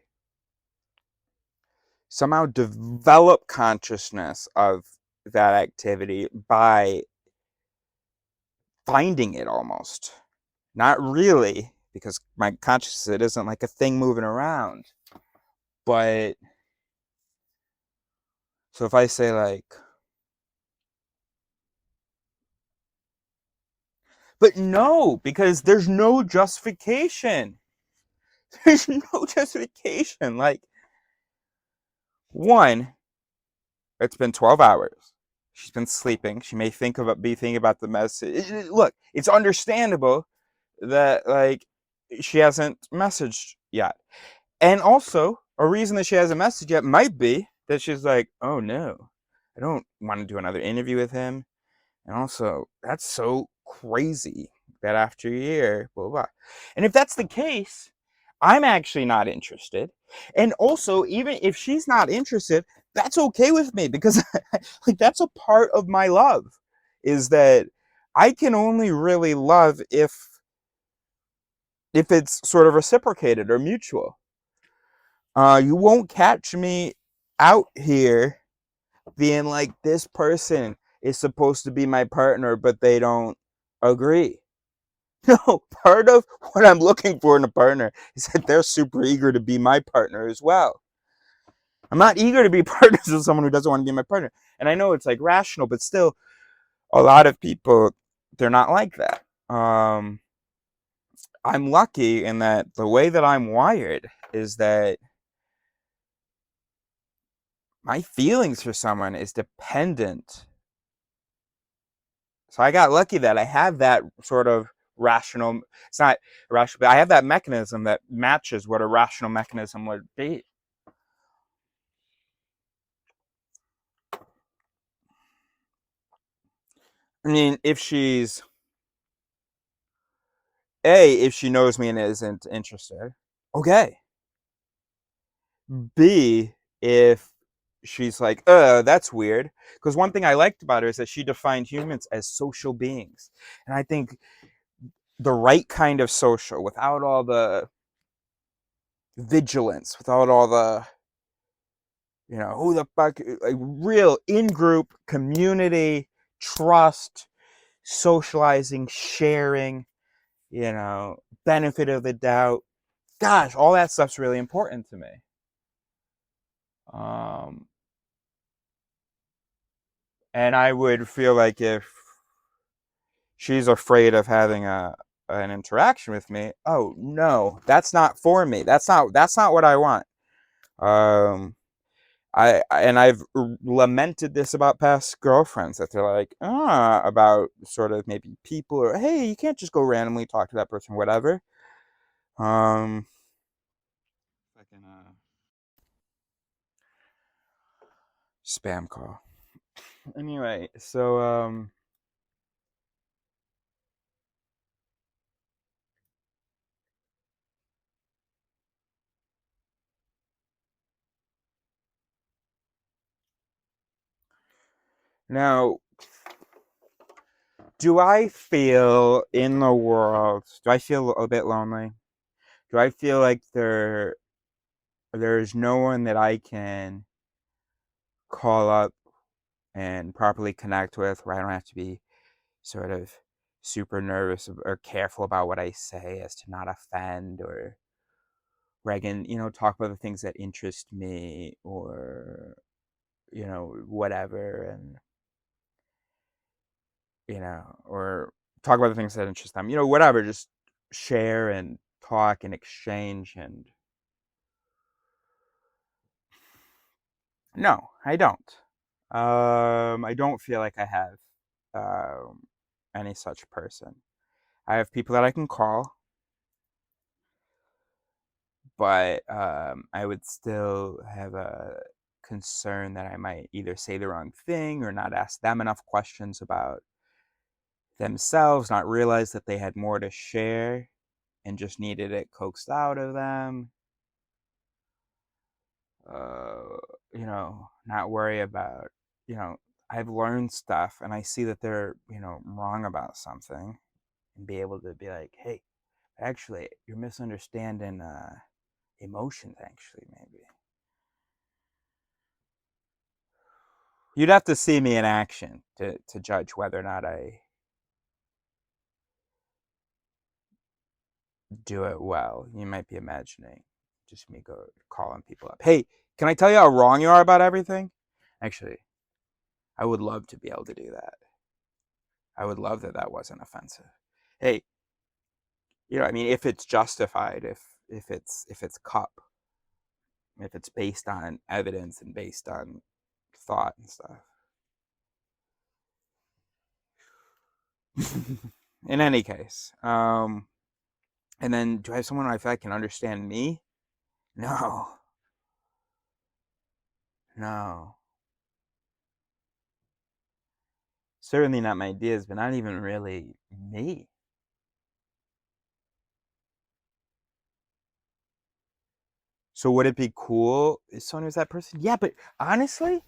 somehow develop consciousness of that activity by finding it almost. Not really, because my consciousness, it isn't like a thing moving around. But, so if I say like, but no, because there's no justification. There's no justification. Like, one, it's been 12 hours. She's been sleeping. She may be thinking about the message. Look, it's understandable that like she hasn't messaged yet. And also, a reason that she hasn't messaged yet might be that she's like, oh no, I don't want to do another interview with him. And also, that's so crazy that after a year, blah, blah. And if that's the case, I'm actually not interested. And also, even if she's not interested, that's okay with me, because like that's a part of my love, is that I can only really love if it's sort of reciprocated or mutual. You won't catch me out here being like, this person is supposed to be my partner, but they don't agree. No, part of what I'm looking for in a partner is that they're super eager to be my partner as well. I'm not eager to be partners with someone who doesn't want to be my partner. And I know it's like rational, but still, a lot of people, they're not like that. I'm lucky in that the way that I'm wired is that my feelings for someone is dependent. So I got lucky that I have that sort of rational, it's not rational, but I have that mechanism that matches what a rational mechanism would be. I mean, if she knows me and isn't interested, okay. B, if she's like, that's weird. Because one thing I liked about her is that she defined humans as social beings. And I think the right kind of social, without all the vigilance, without all the, who the fuck, like real in-group community, trust, socializing, sharing, benefit of the doubt. Gosh, all that stuff's really important to me. And I would feel like if she's afraid of having an interaction with me, oh no, that's not for me. That's not what I want. Um, and I've lamented this about past girlfriends that they're like, about sort of maybe people, or hey, you can't just go randomly talk to that person, whatever. Um, Fucking spam call. Anyway, so now, do I feel in the world? Do I feel a bit lonely? Do I feel like there's no one that I can call up and properly connect with, where I don't have to be sort of super nervous or careful about what I say as to not offend, or where I can, talk about the things that interest me, or, whatever, and, or talk about the things that interest them, whatever, just share and talk and exchange. And no, I don't. I don't feel like I have any such person. I have people that I can call, but I would still have a concern that I might either say the wrong thing or not ask them enough questions about themselves, not realize that they had more to share and just needed it coaxed out of them. Uh, not worry about, I've learned stuff and I see that they're, wrong about something, and be able to be like, hey, actually, you're misunderstanding emotions, actually, maybe. You'd have to see me in action to judge whether or not I do it well. You might be imagining just me go calling people up. Hey, can I tell you how wrong you are about everything? Actually, I would love to be able to do that. I would love that that wasn't offensive. Hey, I mean, if it's justified, if it's if it's based on evidence and based on thought and stuff. In any case, and then do I have someone I feel like can understand me? No, no. Certainly not my ideas, but not even really me. So would it be cool if someone was that person? Yeah, but honestly,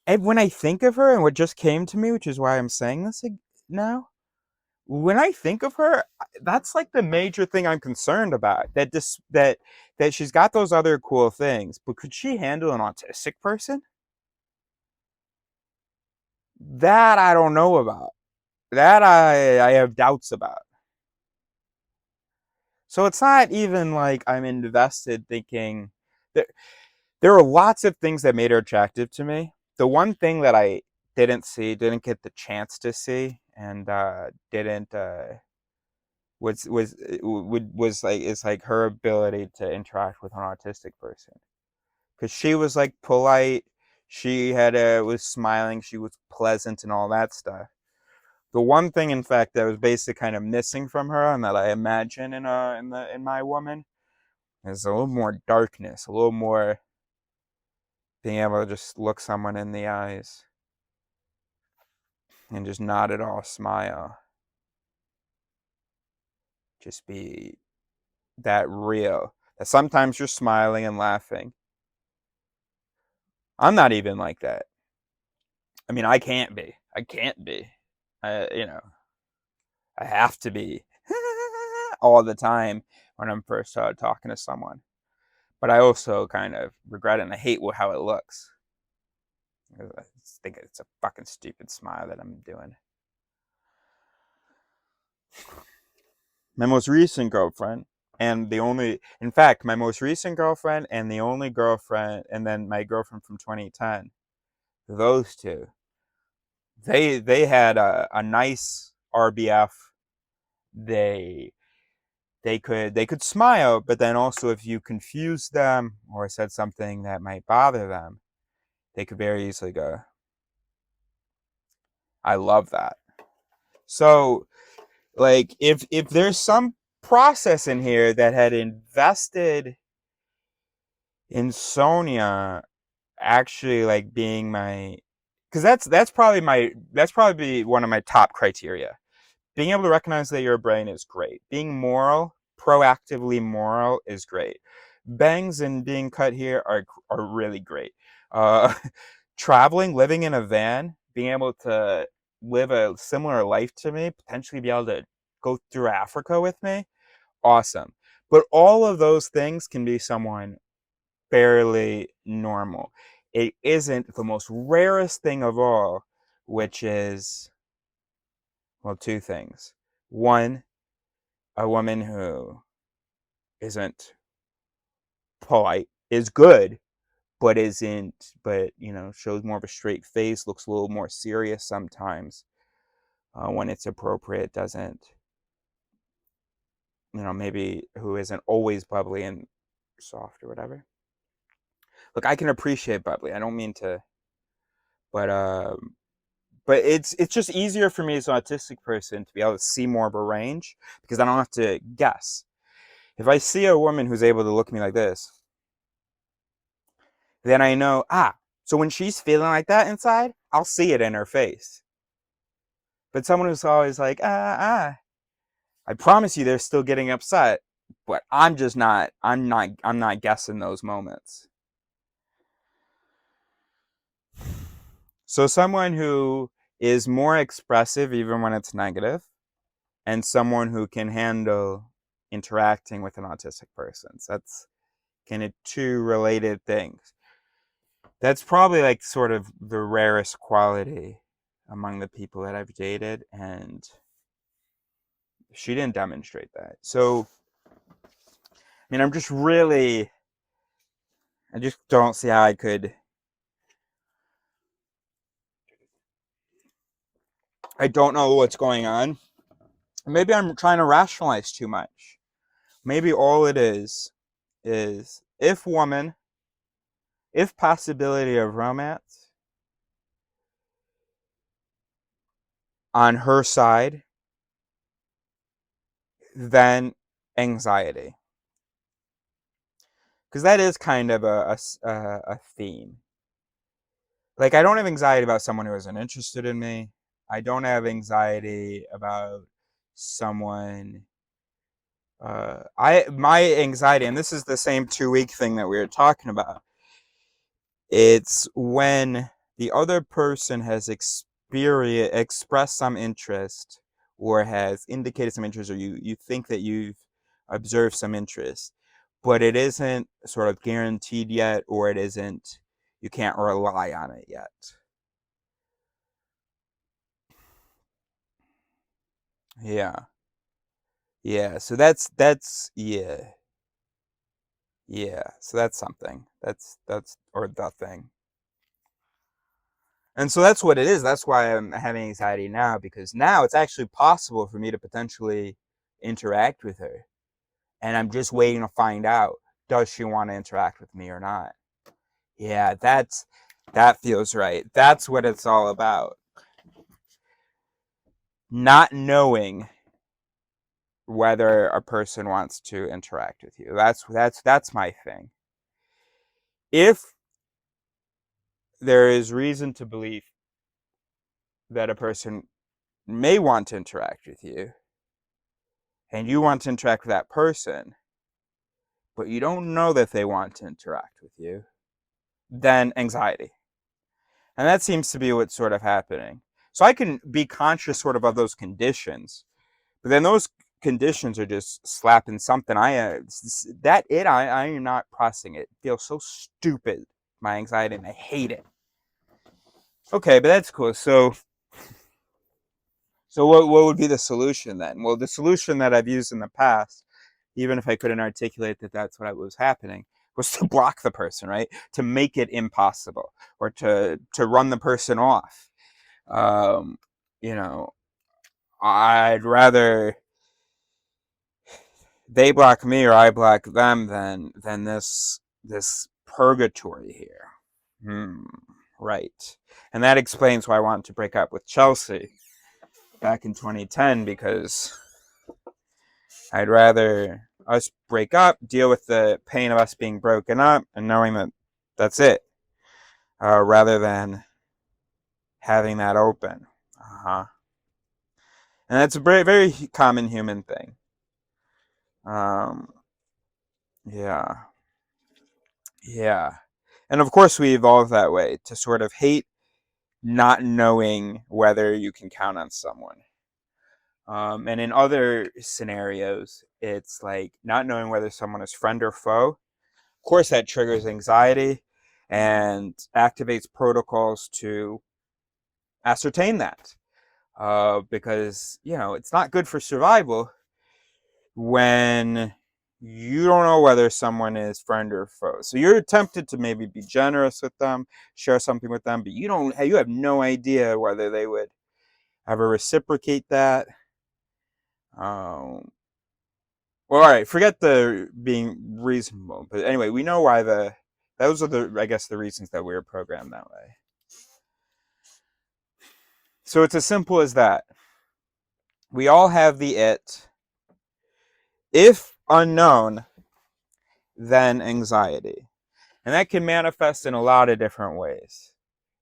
when I think of her and what just came to me, which is why I'm saying this now, when I think of her, that's like the major thing I'm concerned about. That she's got those other cool things, but could she handle an autistic person? That I don't know about. That I have doubts about. So it's not even like I'm invested thinking that there are lots of things that made her attractive to me. The one thing that I didn't get the chance to see, and didn't was like, is like her ability to interact with an autistic person, because she was like polite, she had was smiling, she was pleasant and all that stuff. The one thing, in fact, that was basically kind of missing from her, and that I imagine in my woman, is a little more darkness, a little more being able to just look someone in the eyes and just not at all smile. Just be that real. That sometimes you're smiling and laughing. I'm not even like that. I mean, I can't be. I can't be. I have to be all the time when I'm first talking to someone. But I also kind of regret it, and I hate how it looks. I think it's a fucking stupid smile that I'm doing. My most recent girlfriend, and the only, in fact, my most recent girlfriend and the only girlfriend, and then my girlfriend from 2010, those two, they had a nice RBF. They they could smile, but then also if you confused them or said something that might bother them, they could very easily go, I love that. So like if there's some process in here that had invested in Sonia actually like being my, because that's probably one of my top criteria. Being able to recognize that you're a brain is great. Being moral, proactively moral, is great. Bangs and being cut here are really great. Uh, traveling, living in a van, being able to live a similar life to me, potentially be able to go through Africa with me, awesome. But all of those things can be someone fairly normal. It isn't the most rarest thing of all, which is, well, two things. One, a woman who isn't polite is good, but shows more of a straight face, looks a little more serious sometimes when it's appropriate, doesn't, maybe who isn't always bubbly and soft or whatever. Look, I can appreciate bubbly. I don't mean to, but it's just easier for me as an autistic person to be able to see more of a range because I don't have to guess. If I see a woman who's able to look at me like this, then I know, so when she's feeling like that inside, I'll see it in her face. But someone who's always like, I promise you they're still getting upset, but I'm not guessing those moments. So someone who is more expressive even when it's negative, and someone who can handle interacting with an autistic person. So that's kind of two related things. That's probably like sort of the rarest quality among the people that I've dated, and she didn't demonstrate that. So, I mean, I just don't see how I could. I don't know what's going on. Maybe I'm trying to rationalize too much. Maybe all it is if woman, if possibility of romance on her side, then anxiety. Because that is kind of a theme. Like, I don't have anxiety about someone who isn't interested in me. I don't have anxiety about someone. My anxiety, and this is the same 2-week thing that we were talking about. It's when the other person has expressed some interest or has indicated some interest, or you think that you've observed some interest, but it isn't sort of guaranteed yet, or it isn't, you can't rely on it yet. Yeah. Yeah. So that's yeah. Yeah. So that's something. That's or the thing. And so that's what it is. That's why I'm having anxiety now, because now it's actually possible for me to potentially interact with her. And I'm just waiting to find out, does she want to interact with me or not? Yeah, that feels right. That's what it's all about. Not knowing whether a person wants to interact with you. That's my thing. If there is reason to believe that a person may want to interact with you, and you want to interact with that person, but you don't know that they want to interact with you, then anxiety. And that seems to be what's sort of happening. So I can be conscious sort of those conditions, but then those conditions are just slapping something. I am not processing it. It feels so stupid, my anxiety, and I hate it. Okay, but that's cool. So what would be the solution then? Well, the solution that I've used in the past, even if I couldn't articulate that that's what was happening, was to block the person, right? To make it impossible, or to run the person off. You know, I'd rather they block me or I block them than this purgatory here. Right. And that explains why I wanted to break up with Chelsea back in 2010, because I'd rather us break up, deal with the pain of us being broken up, and knowing that that's it, rather than having that open. And that's a very, very common human thing. Um, yeah, yeah. And of course, we evolve that way to sort of hate not knowing whether you can count on someone. And in other scenarios, it's like not knowing whether someone is friend or foe. Of course, that triggers anxiety and activates protocols to ascertain that. Because, it's not good for survival when you don't know whether someone is friend or foe. So you're tempted to maybe be generous with them, share something with them, but you have no idea whether they would ever reciprocate that. Well, all right, forget the being reasonable, but anyway, we know why those are I guess, the reasons that we were programmed that way. So it's as simple as that. We all have the it. If unknown, then anxiety. And that can manifest in a lot of different ways.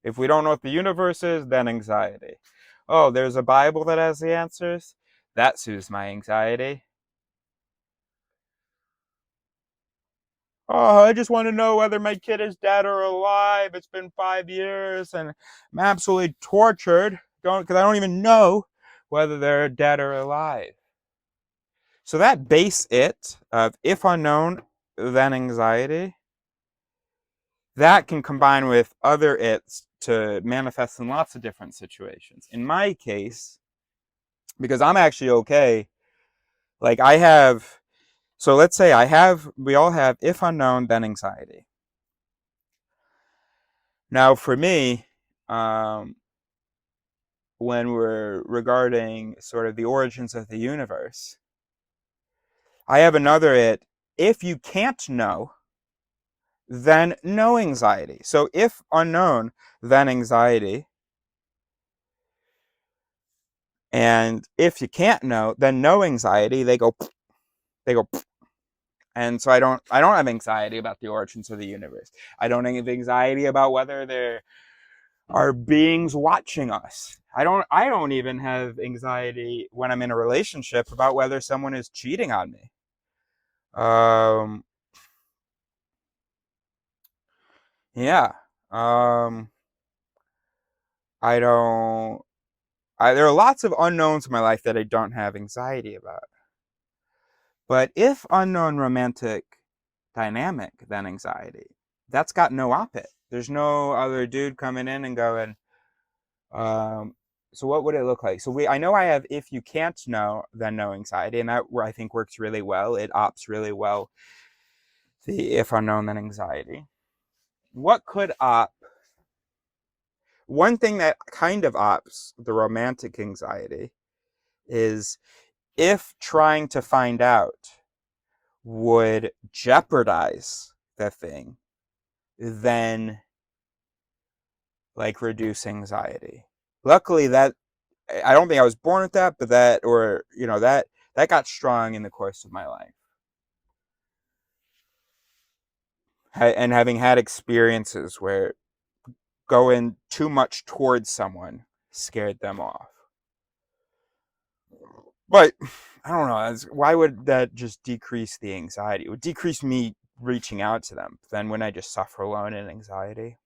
If we don't know what the universe is, then anxiety. Oh, there's a Bible that has the answers? That soothes my anxiety. Oh, I just want to know whether my kid is dead or alive. It's been 5 years and I'm absolutely tortured because I don't even know whether they're dead or alive. So that base it of if unknown, then anxiety, that can combine with other its to manifest in lots of different situations. In my case, because I'm actually okay, like so let's say we all have if unknown, then anxiety. Now, for me, when we're regarding sort of the origins of the universe, I have another it. If you can't know, then no anxiety. So if unknown, then anxiety. And if you can't know, then no anxiety. They go, and so I don't have anxiety about the origins of the universe. I don't have anxiety about whether there are beings watching us. I don't even have anxiety when I'm in a relationship about whether someone is cheating on me. Yeah. I don't there are lots of unknowns in my life that I don't have anxiety about. But if unknown romantic dynamic, then anxiety. That's got no op-ed. There's no other dude coming in and going, so what would it look like? So I know I have if you can't know, then no anxiety, and that I think works really well. It opts really well the if unknown, then anxiety. What could op? One thing that kind of opts the romantic anxiety is if trying to find out would jeopardize the thing, then like reduce anxiety. Luckily, that I don't think I was born with that, but that got strong in the course of my life. And having had experiences where going too much towards someone scared them off. But I don't know. Why would that just decrease the anxiety? It would decrease me reaching out to them. Then wouldn't I just suffer alone in anxiety?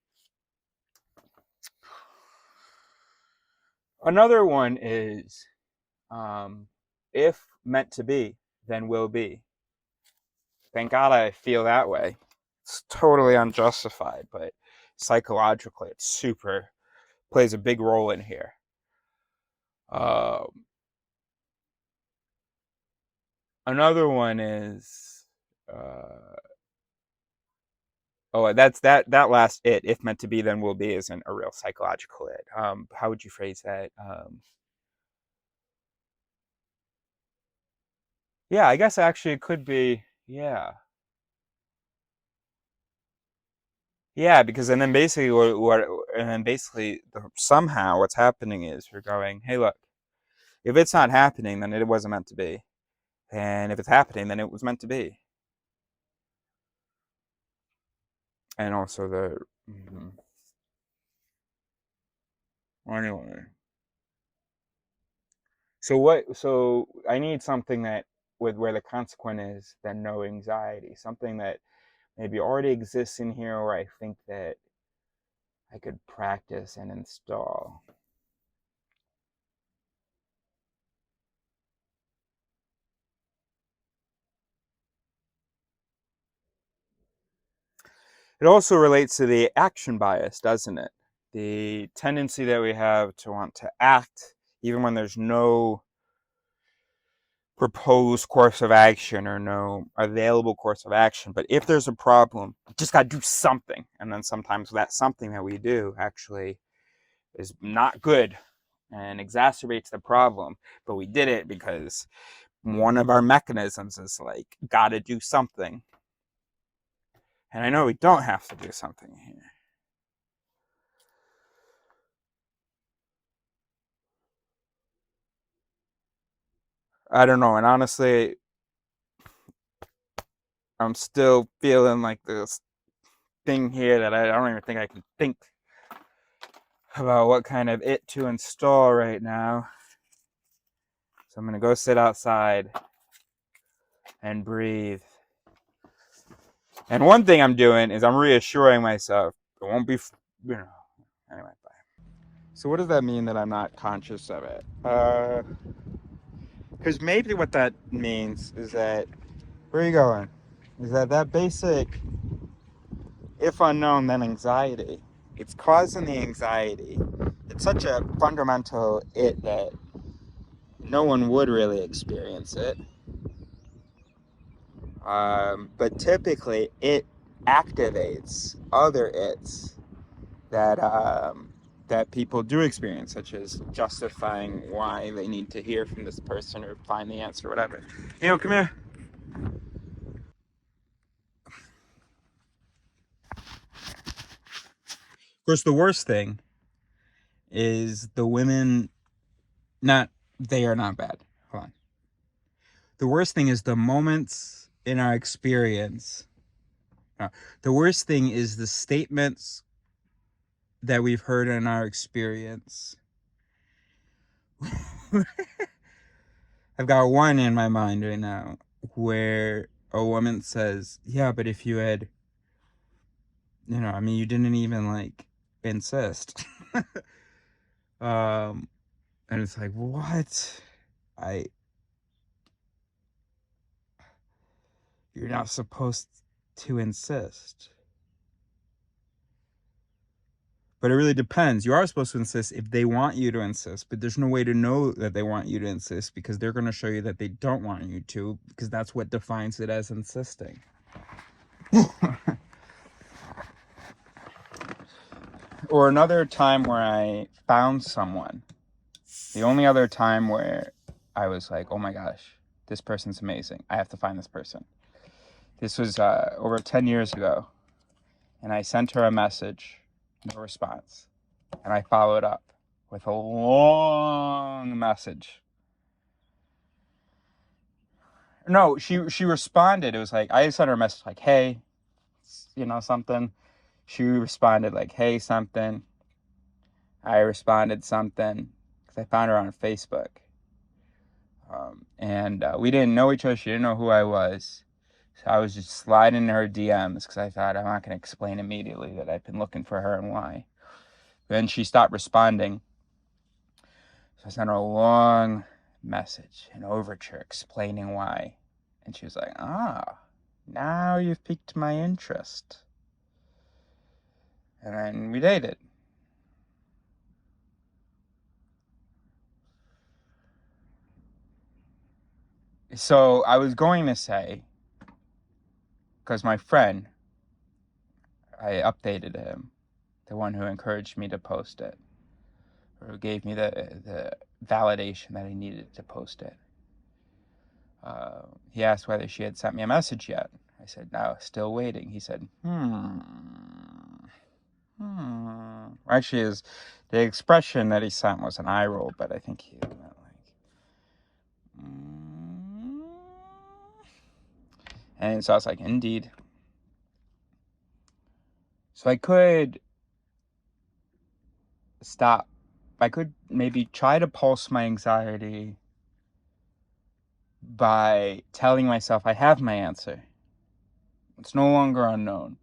Another one is if meant to be, then will be. Thank God I feel that way. It's totally unjustified, but psychologically, it super plays a big role in here. Another one is Oh, that's that last it, if meant to be, then will be, isn't a real psychological it. How would you phrase that? Yeah, I guess actually it could be. Yeah, yeah, because and then basically and then basically somehow what's happening is we're going, hey, look, if it's not happening, then it wasn't meant to be, and if it's happening, then it was meant to be, and also the. Anyway, so what? So I need something that with where the consequent is then no anxiety, something that maybe already exists in here, or I think that I could practice and install. It also relates to the action bias, doesn't it? The tendency that we have to want to act even when there's no proposed course of action or no available course of action. But if there's a problem, you just got to do something. And then sometimes that something that we do actually is not good and exacerbates the problem. But we did it because one of our mechanisms is like, got to do something. And I know we don't have to do something here. I don't know. And honestly, I'm still feeling like this thing here that I don't even think I can think about what kind of it to install right now. So I'm going to go sit outside and breathe. And one thing I'm doing is I'm reassuring myself it won't be, anyway, bye. So what does that mean that I'm not conscious of it? Because maybe what that means is that, where are you going? Is that basic, if unknown, then anxiety. It's causing the anxiety. It's such a fundamental it that no one would really experience it. But typically it activates other its that people do experience, such as justifying why they need to hear from this person or find the answer, or whatever. Come here. Of course, the worst thing is the women. Not they are not bad. Hold on. The worst thing is the moments in our experience. No, the worst thing is the statements that we've heard in our experience. I've got one in my mind right now where a woman says, yeah, but if you had, I mean, you didn't even like insist. um, and it's like, what? I, you're not supposed to insist. But it really depends. You are supposed to insist if they want you to insist, but there's no way to know that they want you to insist because they're going to show you that they don't want you to, because that's what defines it as insisting. Or another time where I found someone. The only other time where I was like, oh my gosh, this person's amazing. I have to find this person. This was over 10 years ago. And I sent her a message, no response. And I followed up with a long message. No, she responded. It was like, I sent her a message like, hey, something. She responded like, hey, something. I responded something because I found her on Facebook. And we didn't know each other. She didn't know who I was. So I was just sliding in her DMs because I thought I'm not going to explain immediately that I've been looking for her and why. Then she stopped responding. So I sent her a long message, an overture explaining why. And she was like, now you've piqued my interest. And then we dated. So I was going to say, because my friend, I updated him, the one who encouraged me to post it, or who gave me the validation that I needed to post it. He asked whether she had sent me a message yet. I said, no, still waiting. He said, Actually, the expression that he sent was an eye roll, but I think he meant like, And so I was like, indeed. So I could stop. I could maybe try to pulse my anxiety by telling myself I have my answer. It's no longer unknown.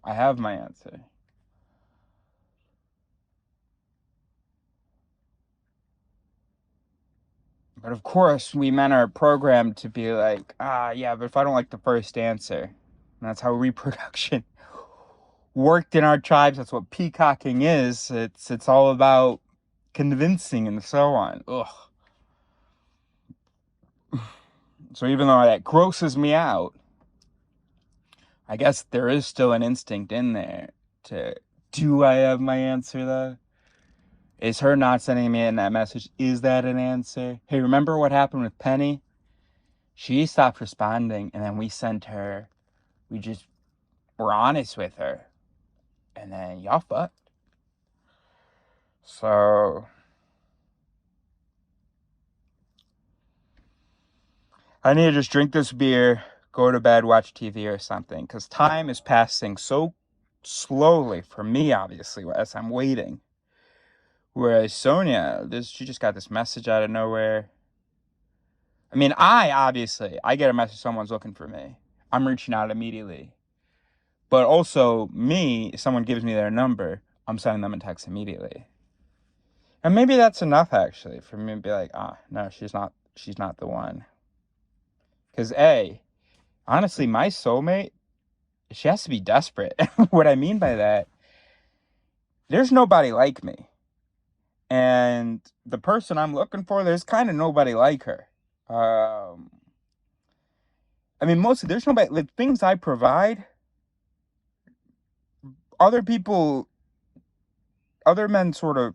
I have my answer. But of course, we men are programmed to be like, yeah, but if I don't like the first answer, and that's how reproduction worked in our tribes. That's what peacocking is. It's all about convincing and so on. Ugh. So even though that grosses me out, I guess there is still an instinct in there to, do I have my answer though? Is her not sending me in that message, is that an answer? Hey, remember what happened with Penny? She stopped responding, and then we just were honest with her. And then y'all fucked. So I need to just drink this beer, go to bed, watch TV or something, because time is passing so slowly for me, obviously, as I'm waiting. Whereas Sonia, she just got this message out of nowhere. I mean, I get a message, someone's looking for me. I'm reaching out immediately. But also, if someone gives me their number, I'm sending them a text immediately. And maybe that's enough, actually, for me to be like, no, she's not the one. Because honestly, my soulmate, she has to be desperate. What I mean by that, there's nobody like me. And the person I'm looking for, there's kind of nobody like her. I mean, mostly, there's nobody, the things I provide, other men sort of,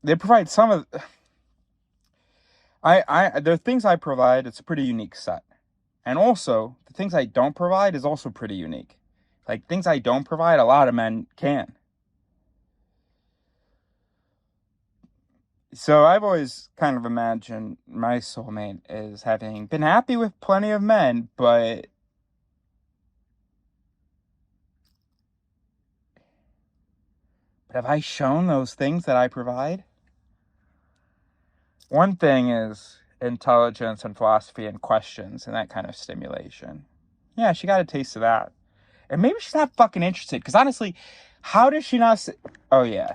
they provide some of, the things I provide, it's a pretty unique set. And also, the things I don't provide is also pretty unique. Like, things I don't provide, a lot of men can. So I've always kind of imagined my soulmate as having been happy with plenty of men, but have I shown those things that I provide? One thing is intelligence and philosophy and questions and that kind of stimulation. Yeah, she got a taste of that. And maybe she's not fucking interested, because honestly, how does she not oh yeah.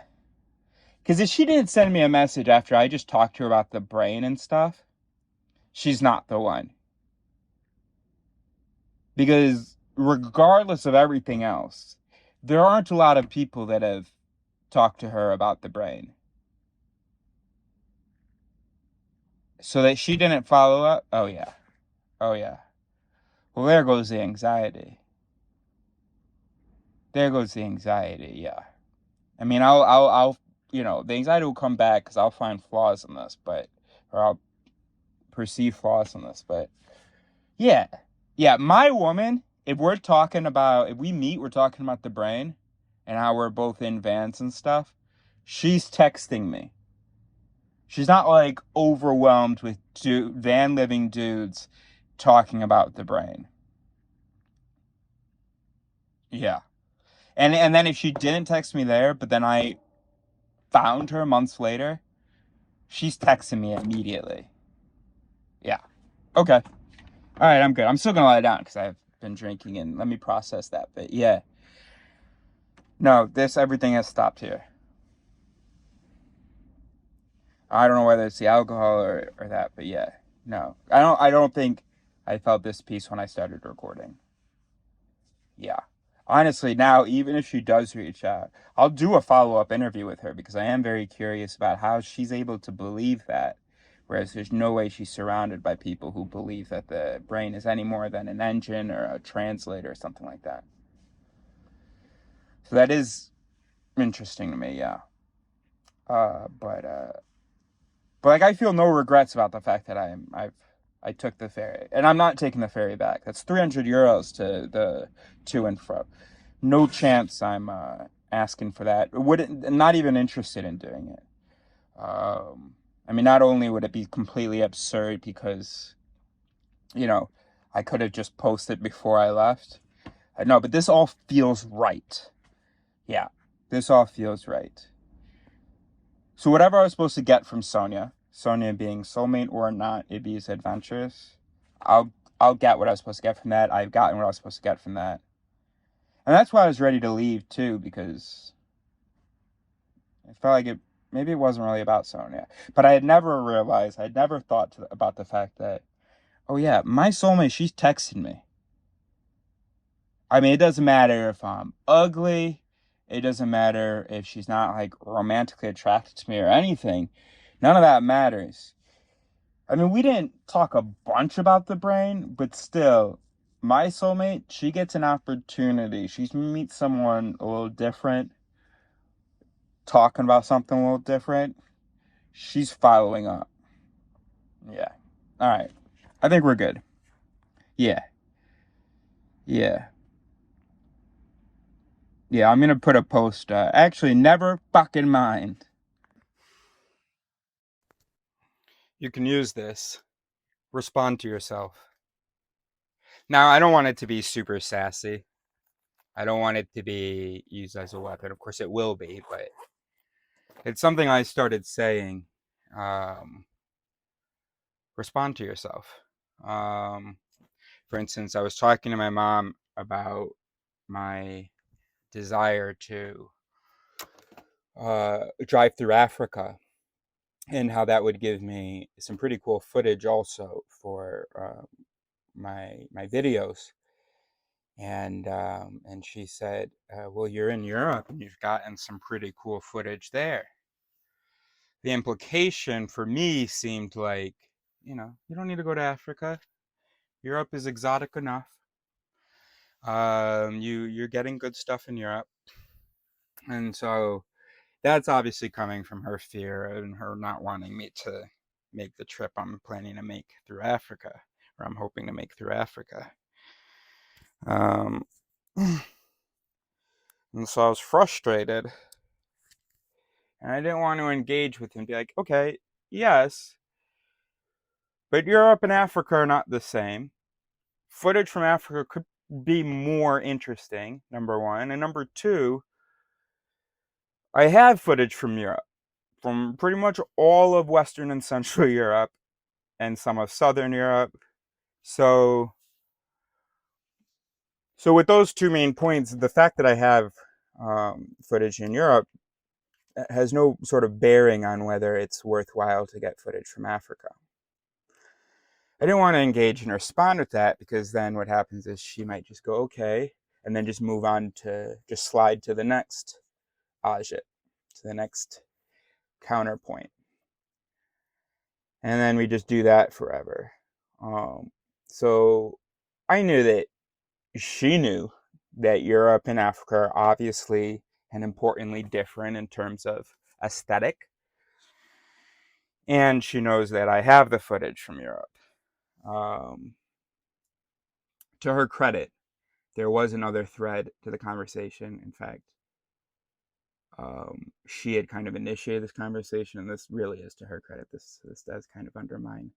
Because if she didn't send me a message after I just talked to her about the brain and stuff, she's not the one. Because regardless of everything else, there aren't a lot of people that have talked to her about the brain. So that she didn't follow up? Oh, yeah. Well, there goes the anxiety. Yeah. I mean, I'll the anxiety will come back because I'll find flaws in this, or I'll perceive flaws in this, but yeah, my woman, if we meet, we're talking about the brain and how we're both in vans and stuff, she's texting me. She's not like overwhelmed with van living dudes talking about the brain. Yeah. And then if she didn't text me there, but then I found her months later, she's texting me immediately. Yeah. Okay. All right, I'm good. I'm still going to lie down because I've been drinking and let me process that. But yeah. No, everything has stopped here. I don't know whether it's the alcohol or that, but yeah. No. I don't think I felt this peace when I started recording. Yeah. Honestly, now, even if she does reach out, I'll do a follow-up interview with her because I am very curious about how she's able to believe that Whereas there's no way she's surrounded by people who believe that the brain is any more than an engine or a translator or something like that. So that is interesting to me, yeah. But like, I feel no regrets about the fact that I took the ferry, and I'm not taking the ferry back. That's 300 euros to the to and fro. No chance I'm asking for that. Not even interested in doing it. I mean, not only would it be completely absurd because, I could have just posted before I left. No, but this all feels right. Yeah, this all feels right. So whatever I was supposed to get from Sonia being soulmate or not, Ibby's adventures, I'll get what I was supposed to get from that. I've gotten what I was supposed to get from that. And that's why I was ready to leave too, because I felt like maybe it wasn't really about Sonia. But I had never realized, I had never thought about the fact that, oh yeah, my soulmate, she's texting me. I mean, it doesn't matter if I'm ugly. It doesn't matter if she's not like romantically attracted to me or anything. None of that matters. I mean, we didn't talk a bunch about the brain, but still, my soulmate, she gets an opportunity. She meets someone a little different, talking about something a little different. She's following up. Yeah. All right. I think we're good. Yeah. Yeah. Yeah, I'm going to put a post. Actually, never fucking mind. You can use this. Respond to yourself. Now, I don't want it to be super sassy. I don't want it to be used as a weapon. Of course, it will be, but it's something I started saying. Respond to yourself. For instance, I was talking to my mom about my desire to drive through Africa and how that would give me some pretty cool footage also for my videos. And she said, well, you're in Europe and you've gotten some pretty cool footage there. The implication for me seemed like, you don't need to go to Africa. Europe is exotic enough. You're getting good stuff in Europe. And so that's obviously coming from her fear and her not wanting me to make the trip I'm planning to make through Africa, or I'm hoping to make through Africa. Um, and so I was frustrated, and I didn't want to engage with him, be like, okay, yes, but Europe and Africa are not the same. Footage from Africa could be more interesting, number one. And number two, I have footage from Europe, from pretty much all of Western and Central Europe, and some of Southern Europe. So with those two main points, the fact that I have footage in Europe has no sort of bearing on whether it's worthwhile to get footage from Africa. I didn't want to engage and respond with that, because then what happens is she might just go, okay, and then just move on to just slide to the next ajit, to the next counterpoint. And then we just do that forever. So I knew that she knew that Europe and Africa are obviously and importantly different in terms of aesthetic. And she knows that I have the footage from Europe. To her credit, there was another thread to the conversation. In fact, she had kind of initiated this conversation, and this really is to her credit. This does kind of undermine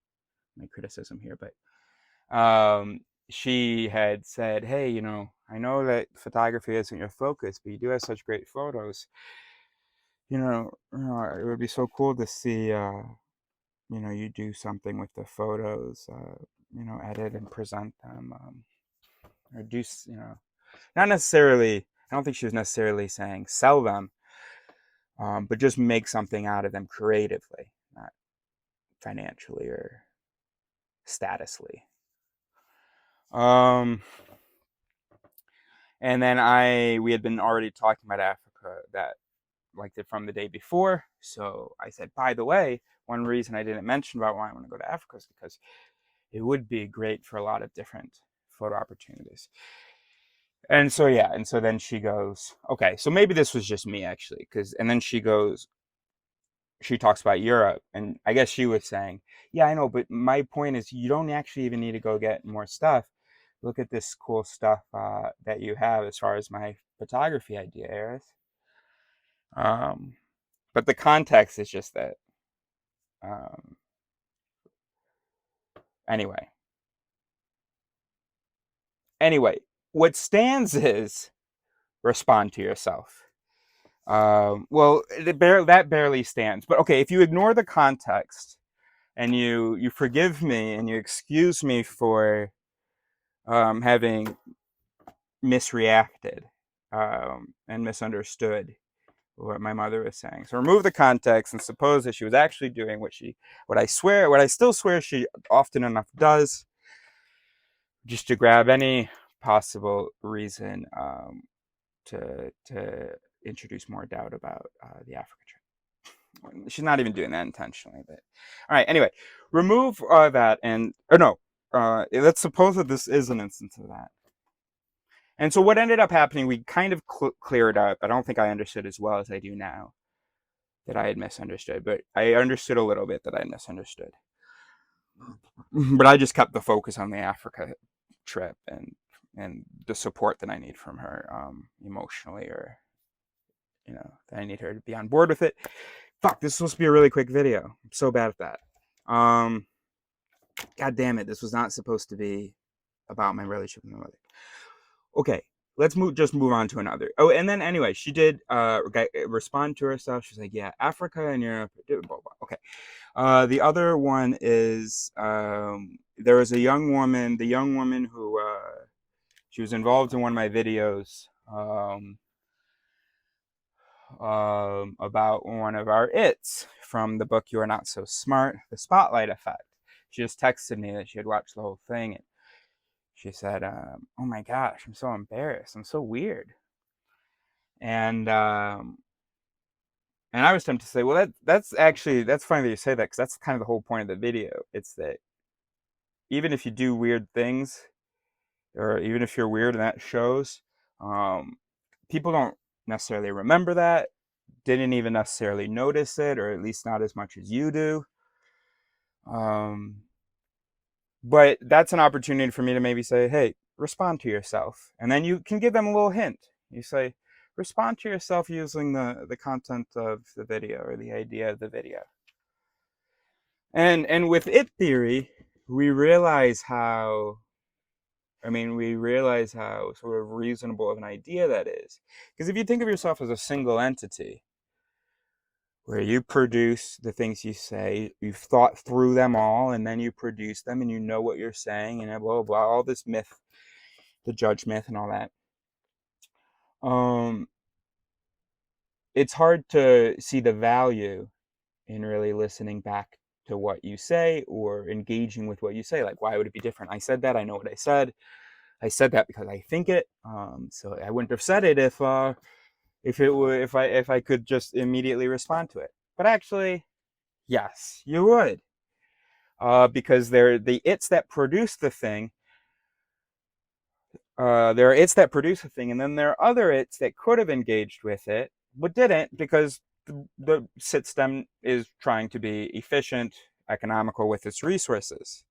my criticism here, but she had said, hey, I know that photography isn't your focus, but you do have such great photos. It would be so cool to see, you do something with the photos, edit and present them, or do, not necessarily, I don't think she was necessarily saying sell them, but just make something out of them creatively, not financially or statusly. And then we had been already talking about Africa, that like from the day before. So I said, by the way, one reason I didn't mention about why I want to go to Africa is because it would be great for a lot of different photo opportunities. And so, yeah, and so then she goes, okay, so maybe this was just me actually, and then she talks about Europe, and I guess she was saying, yeah, I know, but my point is you don't actually even need to go get more stuff. Look at this cool stuff that you have as far as my photography idea, Eris. But the context is just that. Um, anyway, what stands is respond to yourself. Well, that barely stands. But okay, if you ignore the context and you forgive me and you excuse me for having misreacted and misunderstood what my mother was saying. So remove the context and suppose that she was actually doing what I still swear she often enough does, just to grab any possible reason to introduce more doubt about the Africa trip. She's not even doing that intentionally, but all right. Anyway, remove that let's suppose that this is an instance of that. And so what ended up happening, we kind of cleared up. I don't think I understood as well as I do now that I had misunderstood, but I understood a little bit that I had misunderstood. But I just kept the focus on the Africa trip and the support that I need from her emotionally, or that I need her to be on board with it. Fuck, this is supposed to be a really quick video. I'm so bad at that. God damn it, this was not supposed to be about my relationship with my mother. Okay, let's just move on to another. Oh, and then anyway, she did respond to herself. She's like, yeah, Africa and Europe. Blah, blah. Okay. The other one is there was a young woman, who she was involved in one of my videos about one of our its from the book You Are Not So Smart, The Spotlight Effect. She just texted me that she had watched the whole thing, and she said, oh my gosh, I'm so embarrassed. I'm so weird. And I was tempted to say, well, that's funny that you say that, because that's kind of the whole point of the video. It's that even if you do weird things, or even if you're weird and that shows, people don't necessarily remember that, didn't even necessarily notice it, or at least not as much as you do. But that's an opportunity for me to maybe say, hey, respond to yourself. And then you can give them a little hint. You say, respond to yourself using the content of the video, or the idea of the video. And with it theory, we realize how sort of reasonable of an idea that is. Because if you think of yourself as a single entity, where you produce the things you say, you've thought through them all, and then you produce them, and you know what you're saying, and blah, blah, blah, all this myth, the judge myth and all that. It's hard to see the value in really listening back to what you say, or engaging with what you say. Like, why would it be different? I said that, I know what I said. I said that because I think it. So I wouldn't have said it if I could just immediately respond to it. But actually, yes, you would. Because they're the its that produce the thing. There are its that produce the thing, and then there are other its that could have engaged with it, but didn't, because the system is trying to be efficient, economical with its resources.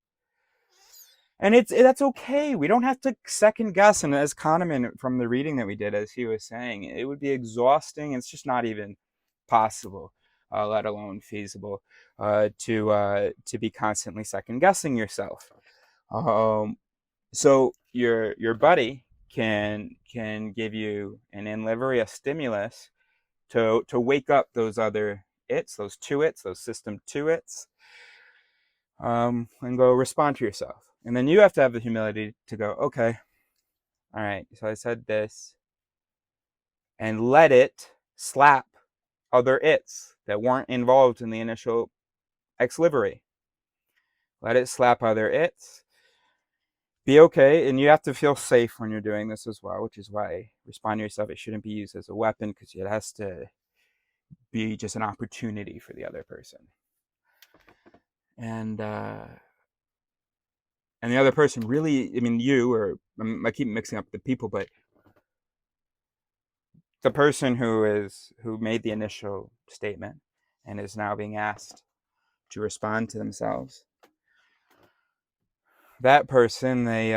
And that's okay. We don't have to second guess. And as Kahneman, from the reading that we did, as he was saying, it would be exhausting. It's just not even possible, let alone feasible, to be constantly second guessing yourself. So your buddy can give you an in livery, a stimulus to wake up those other its, those two its, those system two its, and go respond to yourself. And then you have to have the humility to go, okay, all right, so I said this, and let it slap other its that weren't involved in the initial ex livery. Let it slap other its. Be okay, and you have to feel safe when you're doing this as well, which is why respond to yourself. It shouldn't be used as a weapon, because it has to be just an opportunity for the other person. And the other person really, I mean, you, or I keep mixing up the people, but the person who made the initial statement and is now being asked to respond to themselves, that person, they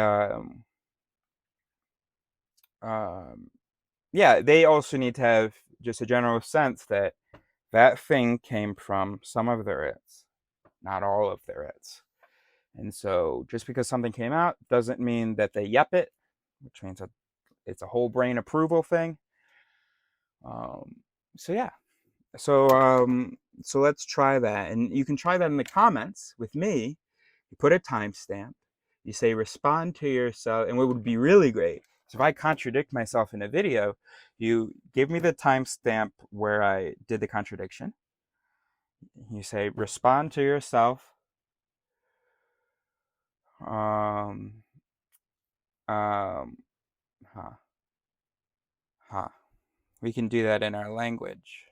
yeah, they also need to have just a general sense that that thing came from some of their its, not all of their its. And so just because something came out doesn't mean that they yep it, which means that it's a whole brain approval thing. So yeah, so let's try that, and you can try that in the comments with me. You put a timestamp. You say respond to yourself, and what would be really great is if I contradict myself in a video, you give me the timestamp where I did the contradiction. You say respond to yourself. Um, um, huh, huh. We can do that in our language.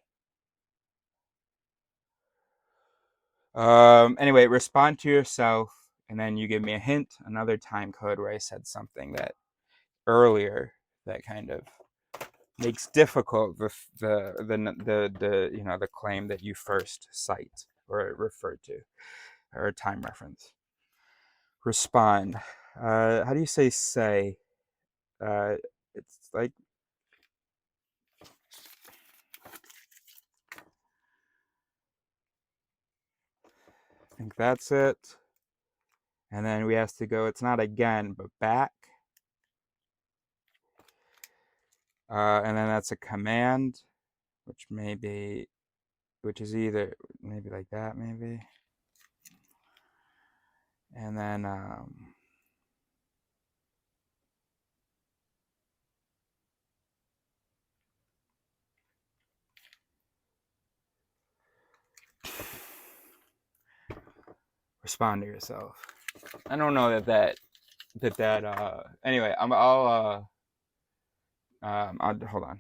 Anyway, respond to yourself, and then you give me a hint, another time code where I said something that earlier that kind of makes difficult the claim that you first cite or refer to, or a time reference. Respond. How do you say? It's like, I think that's it. And then we have to go, it's not again, but back. And then that's a command, which is either maybe like that, maybe. And then respond to yourself. I don't know that anyway, I'll hold on.